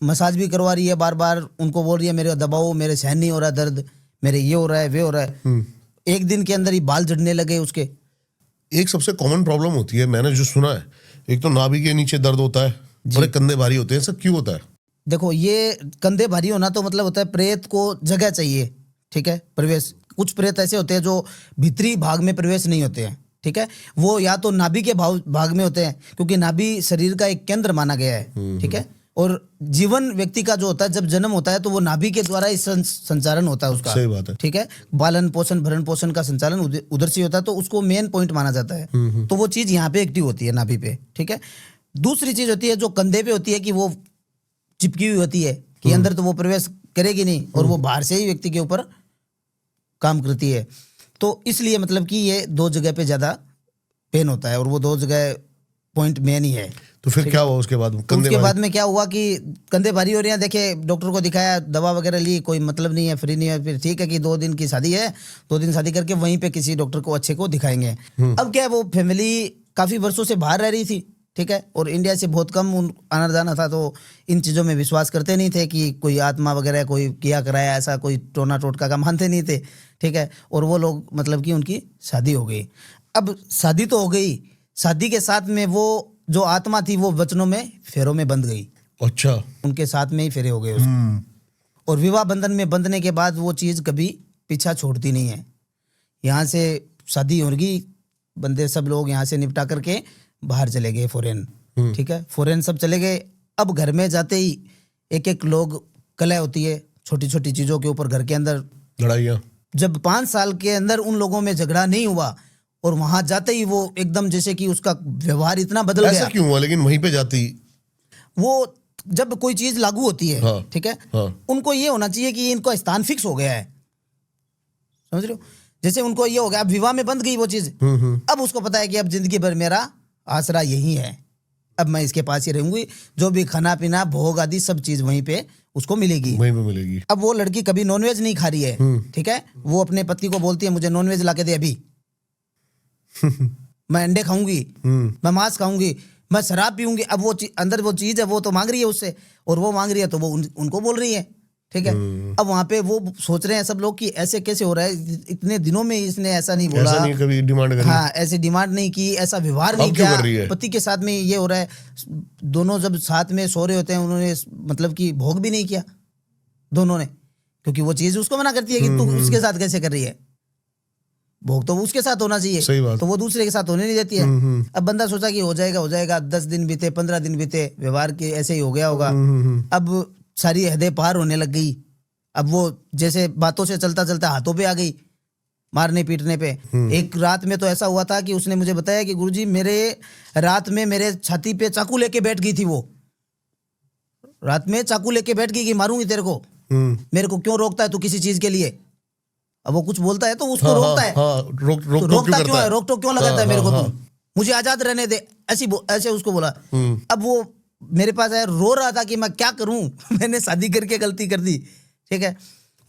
मसाज भी करवा रही है, बार बार उनको बोल रही है मेरे दबाओ, मेरे सहन नहीं हो रहा दर्द, मेरे ये हो रहा है, वे हो रहा है। एक दिन के अंदर ही बाल झड़ने लगे उसके। एक सबसे कॉमन प्रॉब्लम होती है, मैंने जो सुना है, एक तो नाभि के नीचे दर्द होता है, बड़े कंधे भारी होते हैं, सब क्यों होता है? देखो, ये कंधे भारी होना तो मतलब होता है प्रेत को जगह चाहिए, ठीक है, प्रवेश। कुछ प्रेत ऐसे होते हैं जो भीतरी भाग में प्रवेश नहीं होते हैं, ठीक है, वो या तो नाभि के भाग में होते हैं, क्योंकि नाभि शरीर का एक केंद्र माना गया है, ठीक है। और जीवन व्यक्ति का जो होता है, जब जन्म होता है तो वो नाभि के द्वारा ही संचालन होता है उसका, सही बात है, ठीक है। पालन पोषण भरण पोषण का संचालन उधर से होता है, तो उसको मेन पॉइंट माना जाता है। तो वो चीज यहाँ पे एक्टिव होती है नाभि पे, ठीक है। दूसरी चीज होती है जो कंधे पे होती है, कि वो चिपकी हुई होती है कि अंदर तो वो प्रवेश करेगी नहीं, और वो बाहर से ही व्यक्ति के ऊपर काम करती है। तो इसलिए मतलब कि ये 2 जगह पे ज्यादा पेन होता है, और वो 2 जगह पॉइंट मेन ही है। तो फिर क्या हुआ उसके बाद? उसके बाद में क्या हुआ कि कंधे भारी हो रहे हैं, देखे डॉक्टर को दिखाया, दवा वगैरह ली, कोई मतलब नहीं है, फ्री नहीं है। फिर ठीक है कि 2 दिन की शादी है, 2 दिन शादी करके वहीं पे किसी डॉक्टर को अच्छे को दिखाएंगे। अब क्या है, वो फैमिली काफी वर्षों से बाहर रह रही थी, ठीक है, और इंडिया से बहुत कम आना जाना था, तो इन चीज़ों में विश्वास करते नहीं थे कि कोई आत्मा वगैरह कोई किया कराया, ऐसा कोई टोना टोटका का मानते नहीं थे, ठीक है। और वो लोग मतलब कि उनकी शादी हो गई। अब शादी तो हो गई, शादी के साथ में वो जो आत्मा थी वो वचनों में फेरों में बंध गई, अच्छा। उनके साथ में ही फेरे हो गए उसके। और विवाह बंधन में बंधने के बाद वो चीज़ कभी पीछा छोड़ती नहीं है। यहाँ से शादी होगी, बंदे सब लोग यहाँ से निपटा करके बाहर चले गए फॉरेन, ठीक है, फॉरेन सब चले गए। अब घर में जाते ही एक एक लोग कलह होती है छोटी छोटी चीज़ों के ऊपर, घर के अंदर लड़ाइयाँ। जब 5 साल के अंदर उन लोगों में झगड़ा नहीं हुआ और वहां जाते ही वो एकदम जैसे कि उसका व्यवहार इतना बदल ऐसा गया। क्यों हुआ लेकिन वहीं पे जाती? वो जब कोई चीज लागू होती है, हाँ, ठीक है, हाँ। उनको ये होना चाहिए कि इनका स्थान फिक्स हो गया है, समझ रहे हो? जैसे उनको ये हो गया, अब विवाह में बंध गई वो चीज, अब उसको पता है कि अब जिंदगी भर मेरा आसरा यही है, अब मैं इसके पास ही रहूंगी, जो भी खाना पीना भोग आदि सब चीज वहीं पे उसको मिलेगी, वहीं पे मिलेगी। अब वो लड़की कभी नॉनवेज नहीं खा रही है, ठीक है, वो अपने पति को बोलती है मुझे नॉनवेज ला के दे अभी मैं अंडे खाऊंगी, मैं मांस खाऊंगी, मैं शराब पीऊंगी। अब वो अंदर वो चीज है वो तो मांग रही है उससे, और वो मांग रही है तो वो उनको बोल रही है, ठीक है। अब वहां पे वो सोच रहे हैं सब लोग कि ऐसे कैसे हो रहा है, इतने दिनों में इसने ऐसा नहीं बोला, ऐसा नहीं कभी डिमांड करी। हाँ, ऐसी डिमांड नहीं की, ऐसा व्यवहार नहीं क्यों किया, कर रही है? पति के साथ में ये हो रहा है। दोनों जब साथ में सो रहे होते हैं उन्होंने मतलब कि भोग भी नहीं किया दोनों ने, क्योंकि वो चीज उसको मना करती है कि तू उसके साथ कैसे कर रही है, भोग तो उसके साथ होना चाहिए, सही बात। तो वो दूसरे के साथ होने नहीं देती है। अब बंदा सोचा कि हो जाएगा, 10 दिन बीते, 15 दिन बीते, व्यवहार के ऐसे ही हो गया होगा। अब सारी हदें पार होने लग गई। अब वो जैसे बातों से चलता चलता हाथों पे आ गई, मारने पीटने पे। एक रात में तो ऐसा हुआ था कि उसने मुझे बताया कि गुरुजी मेरे रात में मेरे छाती पे चाकू लेके बैठ गई थी, वो रात में चाकू लेके बैठ गई कि मारूंगी तेरे को, मेरे को क्यों रोकता है तू किसी चीज के लिए। अब वो कुछ बोलता है तो उसको रोकता है, रोकता क्यों है, रोक टोक क्यों लगाता है मेरे को, तू मुझे आजाद रहने दे, ऐसे उसको बोला। अब वो मेरे पास आया, रो रहा था कि मैं क्या करूं मैंने शादी करके गलती कर दी, ठीक है।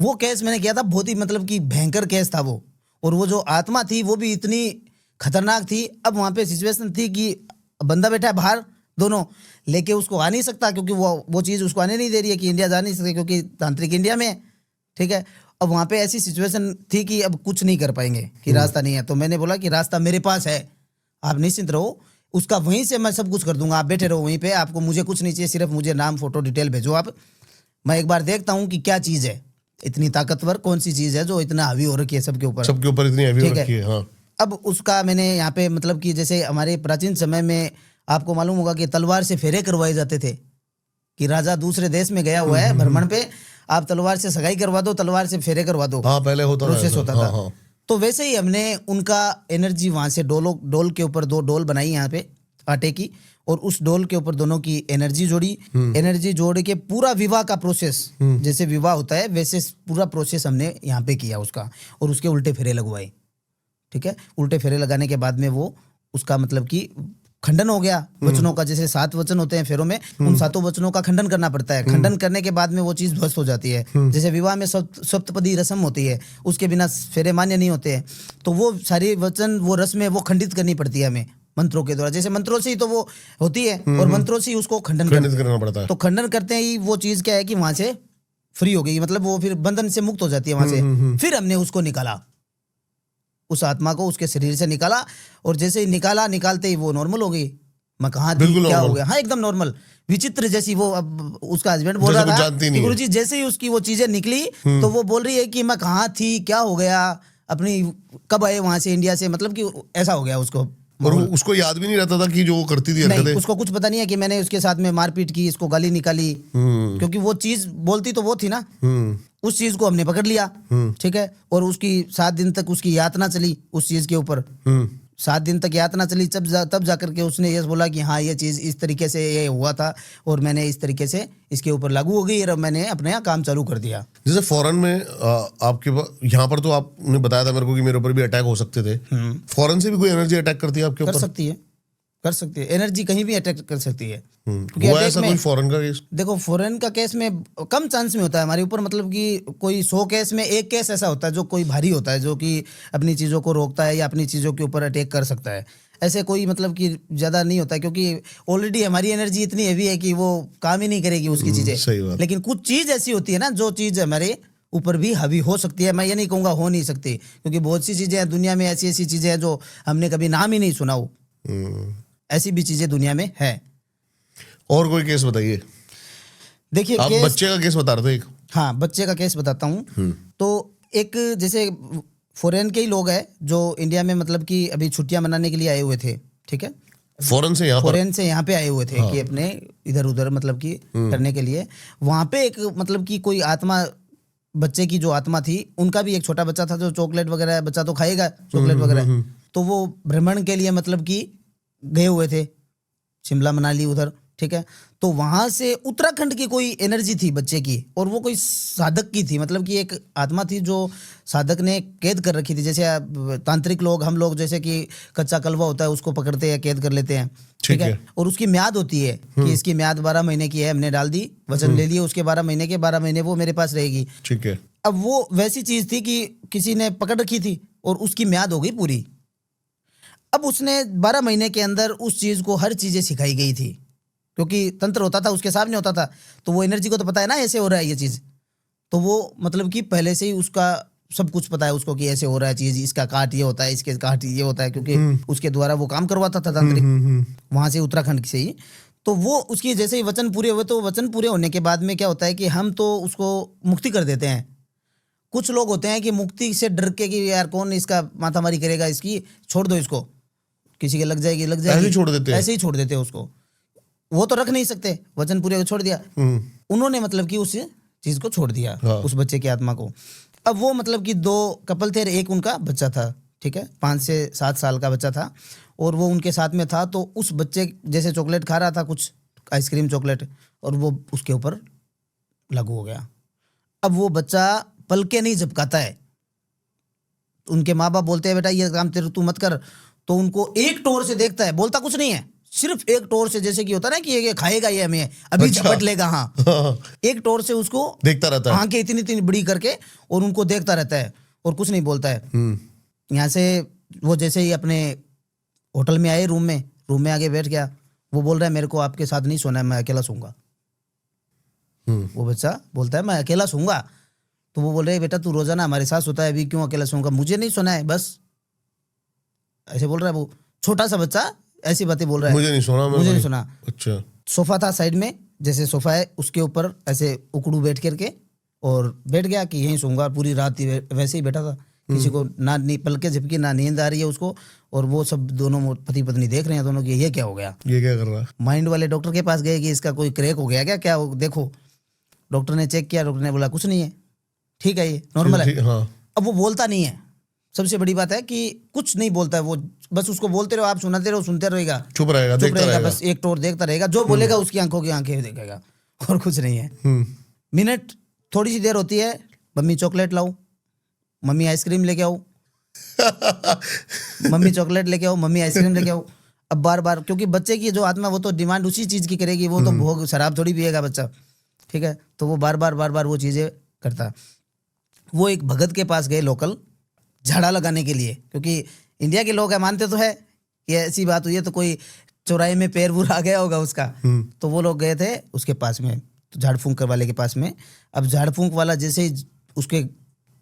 वो केस मैंने किया था, बहुत ही मतलब कि भयंकर केस था वो, और वो जो आत्मा थी वो भी इतनी खतरनाक थी। अब वहां पे सिचुएशन थी कि बंदा बैठा है बाहर, दोनों लेके उसको आ नहीं सकता, क्योंकि वो चीज़ उसको आने नहीं दे रही है कि इंडिया जा नहीं सकते, क्योंकि तांत्रिक इंडिया में, ठीक है। अब वहाँ पे ऐसी सिचुएशन थी कि अब कुछ नहीं कर पाएंगे, कि रास्ता नहीं है। तो मैंने बोला कि रास्ता मेरे पास है, आप निश्चिंत रहो, उसका वहीं से मैं सब कुछ कर दूंगा, आप बैठे रहो वहीं पे, आपको मुझे कुछ नहीं चाहिए, सिर्फ मुझे नाम फोटो डिटेल भेजो आप, मैं एक बार देखता हूँ कि क्या चीज़ है, इतनी ताकतवर कौन सी चीज़ है जो इतना हावी हो रखी है सबके ऊपर इतनी हावी हो रखी है। हाँ। अब उसका मैंने यहाँ पे मतलब कि जैसे हमारे प्राचीन समय में आपको मालूम होगा कि तलवार से फेरे करवाए जाते थे, कि राजा दूसरे देश में गया हुआ है भ्रमण पे, आप तलवार से सगाई करवा दो, तलवार से फेरे करवा दो। हाँ, पहले होता प्रोसेस होता था। हाँ। तो वैसे ही हमने उनका एनर्जी वहां से डोल के ऊपर 2 डोल बनाई यहाँ पे आटे की, और उस डोल के ऊपर दोनों की एनर्जी जोड़ी, एनर्जी जोड़ के पूरा विवाह का प्रोसेस, जैसे विवाह होता है वैसे पूरा प्रोसेस हमने यहाँ पे किया उसका, और उसके उल्टे फेरे लगवाए, ठीक है। उल्टे फेरे लगाने के बाद में वो उसका मतलब कि खंडन हो गया वचनों का, जैसे 7 वचन होते हैं फेरों में, उन 7 वचनों का खंडन करना पड़ता है। खंडन करने के बाद में वो चीज ध्वस्त हो जाती है। जैसे विवाह में सप्तपदी रस्म होती है, उसके बिना फेरे मान्य नहीं होते हैं, तो वो सारी वचन वो रस्में वो खंडित करनी पड़ती है हमें मंत्रों के द्वारा। जैसे मंत्रों से ही तो वो होती है, और मंत्रों से ही उसको खंडन करना पड़ता है। तो खंडन करते ही वो चीज क्या है कि वहां से फ्री हो गई, मतलब वो फिर बंधन से मुक्त हो जाती है वहां से। फिर हमने उसको निकाला, उस आत्मा को उसके शरीर से निकाला, और जैसे ही निकालते ही वो नॉर्मल हो गई। मैं कहा क्या हो गया, हाँ एकदम नॉर्मल, विचित्र जैसी। वो अब उसका हस्बैंड बोल रहा था कि गुरुजी जैसे ही उसकी वो चीजें निकली तो वो बोल रही है कि मैं कहाँ थी, क्या हो गया, अपनी कब आए वहां से इंडिया से, मतलब कि ऐसा हो गया उसको। और उसको याद भी नहीं रहता था कि जो वो करती थी नहीं, उसको कुछ पता नहीं है कि मैंने उसके साथ में मारपीट की, इसको गाली निकाली, क्योंकि वो चीज बोलती तो वो थी ना, उस चीज को हमने पकड़ लिया, ठीक है। और उसकी 7 दिन तक उसकी यातना चली उस चीज के ऊपर, 7 दिन तक यातना चली, तब जाकर के उसने ये बोला कि हाँ ये चीज इस तरीके से ये हुआ था, और मैंने इस तरीके से इसके ऊपर लागू हो गई, और मैंने अपने यहाँ काम चालू कर दिया। जैसे फॉरेन में आपके यहाँ पर तो आपने बताया था मेरे को कि मेरे ऊपर भी अटैक हो सकते थे, फॉरेन से भी कोई एनर्जी अटैक करती है आपके ऊपर? कर सकती है, एनर्जी कहीं भी अटैक कर सकती है। हुआ ऐसा कोई फॉरेन का केस? देखो फॉरेन का केस में कम चांस में होता है हमारे ऊपर, मतलब कि कोई 100 केस में 1 केस ऐसा होता है जो कोई भारी होता है, जो कि अपनी चीज़ों को रोकता है या अपनी चीज़ों के ऊपर अटैक कर सकता है। ऐसे कोई मतलब कि ज़्यादा नहीं होता है, क्योंकि ऑलरेडी हमारी एनर्जी इतनी हैवी है कि वो काम ही नहीं करेगी उसकी चीज़ें। लेकिन कुछ चीज़ ऐसी होती है ना जो चीज़ हमारे ऊपर भी हावी हो सकती है। मैं ये नहीं कहूँगा हो नहीं सकती, क्योंकि बहुत सी चीज़ें हैं दुनिया में, ऐसी चीज़ें हैं जो हमने कभी नाम ही नहीं सुना हो, ऐसी भी चीजें दुनिया में है। और कोई केस बताइए। देखिए आप केस, बच्चे का केस बता रहे थे एक। हाँ बच्चे का केस बताता हूँ। तो एक जैसे फॉरेन के ही लोग हैं जो इंडिया में मतलब कि अभी छुट्टियां मनाने के लिए आए हुए थे, ठीक है, फॉरेन से यहाँ पर। फॉरेन से यहाँ पे आए हुए थे कि अपने इधर उधर मतलब कि करने के लिए। वहां पे एक मतलब कि कोई आत्मा, बच्चे की जो आत्मा थी, उनका भी एक छोटा बच्चा था जो चॉकलेट वगैरह, बच्चा तो खाएगा चॉकलेट वगैरह, तो वो भ्रमण के लिए मतलब कि गए हुए थे शिमला मनाली उधर, ठीक है। तो वहां से उत्तराखंड की कोई एनर्जी थी बच्चे की, और वो कोई साधक की थी, मतलब कि एक आत्मा थी जो साधक ने कैद कर रखी थी। जैसे तांत्रिक लोग, हम लोग जैसे कि कच्चा कलवा होता है उसको पकड़ते हैं, कैद कर लेते हैं, ठीक है, और उसकी म्याद होती है कि इसकी म्याद 12 महीने की है, हमने डाल दी, वचन ले लिए, उसके 12 महीने के 12 महीने वो मेरे पास रहेगी, ठीक है। अब वो वैसी चीज थी कि किसी ने पकड़ रखी थी और उसकी म्याद हो गई पूरी। अब उसने 12 महीने के अंदर उस चीज को हर चीजें सिखाई गई थी, क्योंकि तंत्र होता था उसके सामने होता था, तो वो एनर्जी को तो पता है ना ऐसे हो रहा है ये चीज, तो वो मतलब कि पहले से ही उसका सब कुछ पता है उसको कि ऐसे हो रहा है चीज, इसका काट ये होता है, इसके काट ये होता है, क्योंकि उसके द्वारा वो काम करवाता था तांत्रिक वहां से, उत्तराखंड से ही। तो वो उसकी जैसे ही वचन पूरे हुए, तो वचन पूरे होने के बाद में क्या होता है कि हम तो उसको मुक्ति कर देते हैं। कुछ लोग होते हैं कि मुक्ति से डर के कि यार कौन इसका माथामारी करेगा, इसकी छोड़ दो, इसको किसी के लग जाएगी ऐसे ही छोड़ देते हैं। ऐसे ही छोड़ देते हैं उसको, वो तो रख नहीं सकते, वचन पूरे छोड़ दिया उन्होंने, मतलब कि उस चीज को छोड़ दिया, उस बच्चे की आत्मा को। अब वो मतलब कि 2 कपल थे, एक उनका बच्चा था, ठीक है, 5 से 7 साल का बच्चा था, और वो उनके साथ में था। तो उस बच्चे जैसे चॉकलेट खा रहा था, कुछ आइसक्रीम चॉकलेट, और वो उसके ऊपर लागू हो गया। अब वो बच्चा पलके नहीं झपकाता है, उनके माँ बाप बोलते हैं बेटा ये काम तेरे तू मत कर, तो उनको एक टोर से देखता है, बोलता कुछ नहीं है, सिर्फ एक टोर से, जैसे कि होता ना कि ये खाएगा ये हमें अभी झपट लेगा, हाँ एक टोर से उसको देखता रहता है, आंखें इतनी इतनी बड़ी करके, और उनको देखता रहता है और कुछ नहीं बोलता है। यहाँ से वो जैसे ही अपने होटल में आए, रूम में आके बैठ गया, वो बोल रहा है मेरे को आपके साथ नहीं सोना है, मैं अकेला सोऊंगा। वो बच्चा बोलता है मैं अकेला सोऊंगा, तो वो बोल रहे बेटा तू रोजाना हमारे साथ सोता है, अभी क्यों अकेला सोऊंगा, मुझे नहीं सोना है बस, ऐसे बोल रहा है वो छोटा सा बच्चा, ऐसी बातें बोल रहा है, मुझे नहीं सोना, मुझे नहीं सोना। अच्छा। सोफा था साइड में, जैसे सोफा है उसके ऊपर ऐसे उकड़ू बैठ करके, और बैठ गया कि यहीं सोऊंगा, पूरी रात वैसे ही बैठा था, किसी को ना पलके झपकी, ना नींद आ रही है उसको, और वो सब दोनों पति पत्नी देख रहे हैं दोनों कि ये क्या हो गया, ये क्या कर रहा है। माइंड वाले डॉक्टर के पास गए कि इसका कोई क्रैक हो गया क्या देखो। डॉक्टर ने चेक किया, डॉक्टर ने बोला कुछ नहीं है, ठीक है, ये नॉर्मल है। हाँ। अब वो बोलता नहीं है, सबसे बड़ी बात है कि कुछ नहीं बोलता है वो, बस उसको बोलते रहो, आप सुनाते रहो, सुनते रहेगा, चुप रहेगा, देखता रहेगा, बस एक टोर देखता रहेगा, जो बोलेगा उसकी आंखों की आंखें देखेगा, और कुछ नहीं है। मिनट थोड़ी सी देर होती है, मम्मी चॉकलेट लाओ, मम्मी आइसक्रीम लेके आओ, मम्मी चॉकलेट लेके आओ, मम्मी आइसक्रीम लेके आओ। अब बार बार, क्योंकि बच्चे की जो आत्मा वो तो डिमांड उसी चीज की करेगी, वो तो भोग शराब थोड़ी पिएगा बच्चा, ठीक है, तो वो बार बार वो चीजें करता। वो एक भगत के पास गए लोकल, झाड़ा लगाने के लिए, क्योंकि इंडिया के लोग है मानते तो है कि ऐसी बात हुई है तो कोई चौराहे में पैर वूर आ गया होगा उसका, तो वो लोग गए थे उसके पास में, तो झाड़ फूंक वाले के पास में। अब झाड़ फूंक वाला जैसे ही उसके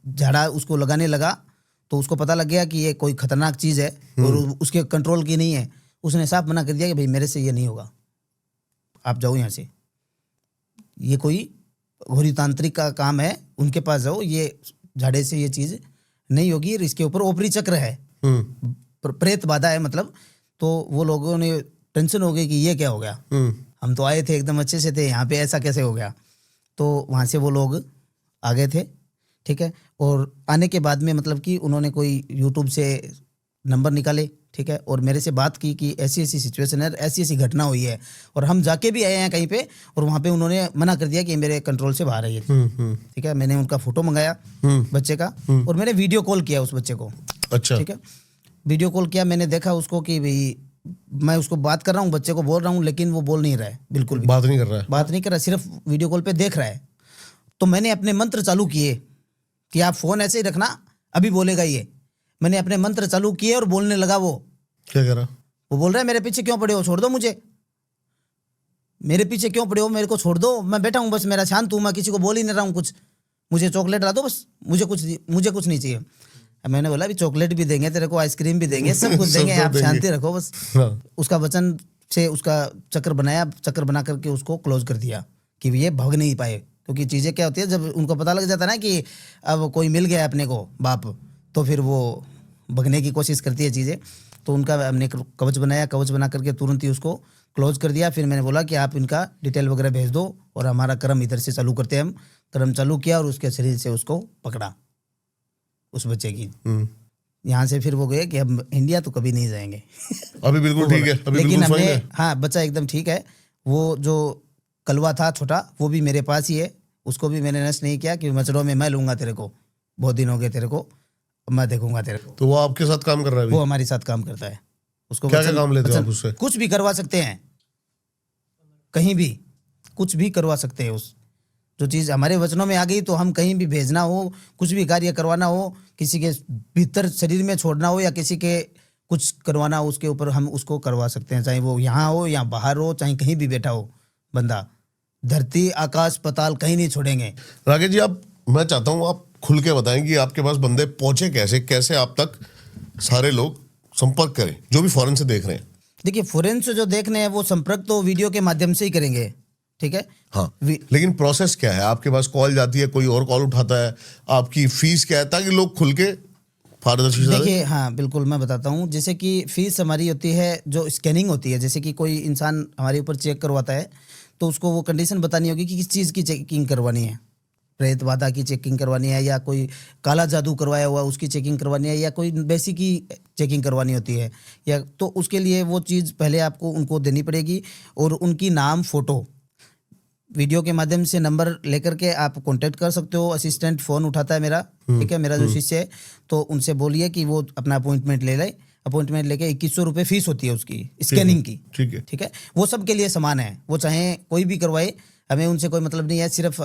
झाड़ा उसको लगाने लगा, तो उसको पता लग गया कि ये कोई खतरनाक चीज है और उसके कंट्रोल की नहीं है। उसने साफ मना कर दिया कि भाई मेरे से ये नहीं होगा, आप जाओ यहाँ से, ये कोई घोरी तांत्रिक का काम है, उनके पास जाओ, ये झाड़े से ये चीज नहीं होगी, इसके ऊपर ओपरी चक्र है, प्रेत बाधा है मतलब। तो वो लोगों ने टेंशन हो गई कि ये क्या हो गया, हम तो आए थे एकदम अच्छे से थे, यहाँ पे ऐसा कैसे हो गया। तो वहाँ से वो लोग आ गए थे, ठीक है, और आने के बाद में मतलब कि उन्होंने कोई यूट्यूब से नंबर निकाले, ठीक है, और मेरे से बात की कि ऐसी ऐसी सिचुएशन है, ऐसी ऐसी घटना हुई है, और हम जाके भी आए हैं कहीं पे, और वहाँ पे उन्होंने मना कर दिया कि मेरे कंट्रोल से बाहर है ये, ठीक है। मैंने उनका फोटो मंगाया बच्चे का, और मैंने वीडियो कॉल किया उस बच्चे को, अच्छा, ठीक है, वीडियो कॉल किया, मैंने देखा उसको कि भाई मैं उसको बात कर रहा हूँ, बच्चे को बोल रहा हूँ, लेकिन वो बोल नहीं रहा है, बिल्कुल भी बात नहीं कर रहा है, बात नहीं कर रहा, सिर्फ वीडियो कॉल पे देख रहा है। तो मैंने अपने मंत्र चालू किए कि आप फोन ऐसे ही रखना, अभी बोलेगा ये। मैंने अपने मंत्र चालू किए और बोलने लगा। वो क्या कह रहा, वो बोल रहा है मेरे पीछे क्यों पड़े हो, छोड़ दो मुझे, मेरे पीछे क्यों पड़े हो, मेरे को छोड़ दो, मैं बैठा हूँ बस, मेरा शांत हूँ, मैं किसी को बोल ही नहीं रहा हूँ कुछ, मुझे चॉकलेट ला दो बस, मुझे कुछ नहीं चाहिए। मैंने बोला अभी चॉकलेट भी देंगे तेरे को, आइसक्रीम भी देंगे, सब कुछ सब देंगे, कुछ आप देंगे। शांति रखो बस। हाँ। उसका वचन से उसका चक्र बनाया, चक्र बना करके उसको क्लोज कर दिया कि ये भाग नहीं पाए। क्योंकि चीज़ें क्या होती है, जब उनको पता लग जाता है ना कि अब कोई मिल गया अपने को बाप, तो फिर वो भगने की कोशिश करती है चीज़ें। तो उनका हमने कवच बनाया, कवच बना करके तुरंत ही उसको क्लोज कर दिया। फिर मैंने बोला कि आप इनका डिटेल वगैरह भेज दो और हमारा कर्म इधर से चालू करते हैं। हम कर्म चालू किया और उसके शरीर से उसको पकड़ा, उस बच्चे की। यहाँ से फिर वो गए कि अब इंडिया तो कभी नहीं जाएंगे। अभी बिल्कुल ठीक है, अभी लेकिन बिल्कुल हमने, फाइन है। हाँ बच्चा एकदम ठीक है। वो जो कलवा था छोटा, वो भी मेरे पास ही है, उसको भी मैंने नष्ट नहीं किया कि मचड़ों में मैं लूंगा तेरे को, बहुत दिन हो गए तेरे को, मैं देखूंगा तेरे को। तो वो आपके साथ काम कर रहा है वो अभी? हमारे साथ काम करता है। उसको क्या क्या काम लेते हो आप उससे? कुछ भी करवा सकते हैं, कहीं भी कुछ भी करवा सकते हैं। उस जो चीज़ हमारे वचनों में आ गई तो हम कहीं भी भेजना हो, कुछ भी कार्य करवाना हो, किसी के भीतर शरीर में छोड़ना हो या किसी के कुछ करवाना हो, उसके ऊपर हम उसको करवा सकते हैं। चाहे वो यहाँ हो या बाहर हो, चाहे कहीं भी बैठा हो बंदा, धरती आकाश पताल कहीं नहीं छोड़ेंगे। राकेश जी, आप, मैं चाहता हूँ आप खुल के बताएं कि आपके पास बंदे पहुंचे कैसे, कैसे आप तक सारे लोग संपर्क करें, जो भी फॉरेन से देख रहे हैं। देखिए फॉरेन से जो देखने हैं वो संपर्क तो वीडियो के माध्यम से ही करेंगे, ठीक है। हाँ, लेकिन प्रोसेस क्या है? आपके पास कॉल जाती है, कोई और कॉल उठाता है, आपकी फीस क्या है, ताकि लोग खुल के पारदर्शी। देखिए हाँ बिल्कुल, मैं बताता हूँ। जैसे कि फीस हमारी होती है, जो स्कैनिंग होती है, जैसे कि कोई इंसान हमारे ऊपर चेक करवाता है तो उसको वो कंडीशन बतानी होगी कि किस चीज़ की चेकिंग करवानी है। प्रेत बाधा की चेकिंग करवानी है, या कोई काला जादू करवाया हुआ उसकी चेकिंग करवानी है, या कोई बेसिक की चेकिंग करवानी होती है, या तो उसके लिए वो चीज़ पहले आपको उनको देनी पड़ेगी। और उनकी नाम, फोटो, वीडियो के माध्यम से नंबर लेकर के आप कांटेक्ट कर सकते हो। असिस्टेंट फ़ोन उठाता है मेरा, ठीक है, मेरा जो शिष्य है, तो उनसे बोलिए कि वो अपना अपॉइंटमेंट ले ले। अपॉइंटमेंट लेके 2100 रुपये फीस होती है उसकी स्कैनिंग की, ठीक है। ठीक है। वो सब के लिए समान है, वो चाहे कोई भी करवाए, हमें उनसे कोई मतलब नहीं है। सिर्फ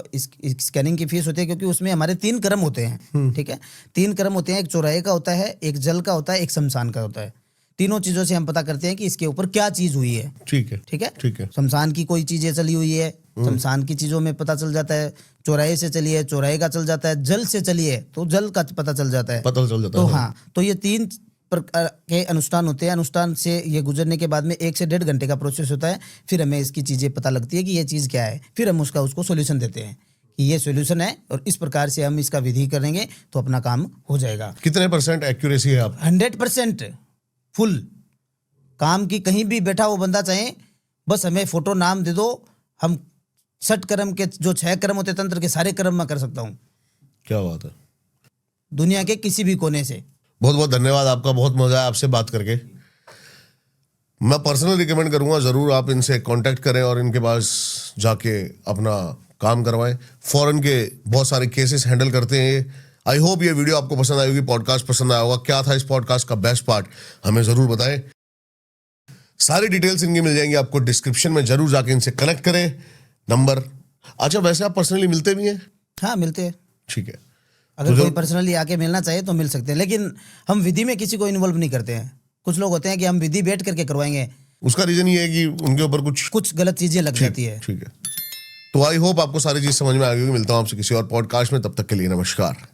स्कैनिंग की फीस होती है, क्योंकि उसमें हमारे 3 कर्म होते हैं, ठीक है। 3 कर्म होते हैं, एक चौराहे का होता है, एक जल का होता है, एक शमशान का होता है। तीनों चीज़ों से हम पता करते हैं कि इसके ऊपर क्या चीज़ हुई है, ठीक है, ठीक है। ठीक है। शमशान की कोई चीज़ें चली हुई है, शमशान की चीज़ों में पता चल जाता है। चौराहे से चली है, चौराहे का चल जाता है। जल से चली है तो जल का पता चल जाता है, पता चल जाता तो है। हाँ, तो ये 3 प्रकार के अनुष्ठान होते हैं। अनुष्ठान से ये गुजरने के बाद में 1 से 1.5 घंटे का प्रोसेस होता है। फिर हमें इसकी चीज़ें पता लगती है कि ये चीज़ क्या है। फिर हम उसको सोल्यूशन देते हैं कि ये सोल्यूशन है और इस प्रकार से हम इसका विधि करेंगे तो अपना काम हो जाएगा। कितने % एक्यूरेसी है आप? 100% फुल काम की। कहीं भी बैठा वो बंदा चाहे, बस हमें फोटो नाम दे दो, हम 6 कर्म के जो 6 कर्म होते तंत्र के सारे कर्म मैं कर सकता हूँ, क्या बात है। दुनिया के किसी भी कोने से। बहुत बहुत धन्यवाद आपका, बहुत मजा आया आपसे बात करके। मैं पर्सनल रिकमेंड करूंगा, जरूर आप इनसे कांटेक्ट करें और इनके पास जाके अपना काम करवाएं। फॉरेन के बहुत सारे केसेस हैंडल करते हैं ये। आई होप ये वीडियो आपको पसंद आई होगी, पॉडकास्ट पसंद आया होगा। क्या था इस पॉडकास्ट का बेस्ट पार्ट, हमें जरूर बताएं। सारी डिटेल्स इनकी मिल जाएंगी आपको डिस्क्रिप्शन में, जरूर जाके इनसे कनेक्ट करें। नंबर, अच्छा वैसे आप पर्सनली मिलते भी हैं? हाँ मिलते हैं, ठीक है। अगर कोई पर्सनली आके मिलना चाहे तो मिल सकते हैं, लेकिन हम विधि में किसी को इन्वॉल्व नहीं करते हैं। कुछ लोग होते हैं कि हम विधि बैठ करके करवाएंगे, उसका रीजन ये है कि उनके ऊपर कुछ गलत चीजें लग जाती है। ठीक है। तो आई होप आपको सारी चीज समझ में आ गई होगी। मिलता हूं आपसे किसी और पॉडकास्ट में, तब तक के लिए नमस्कार।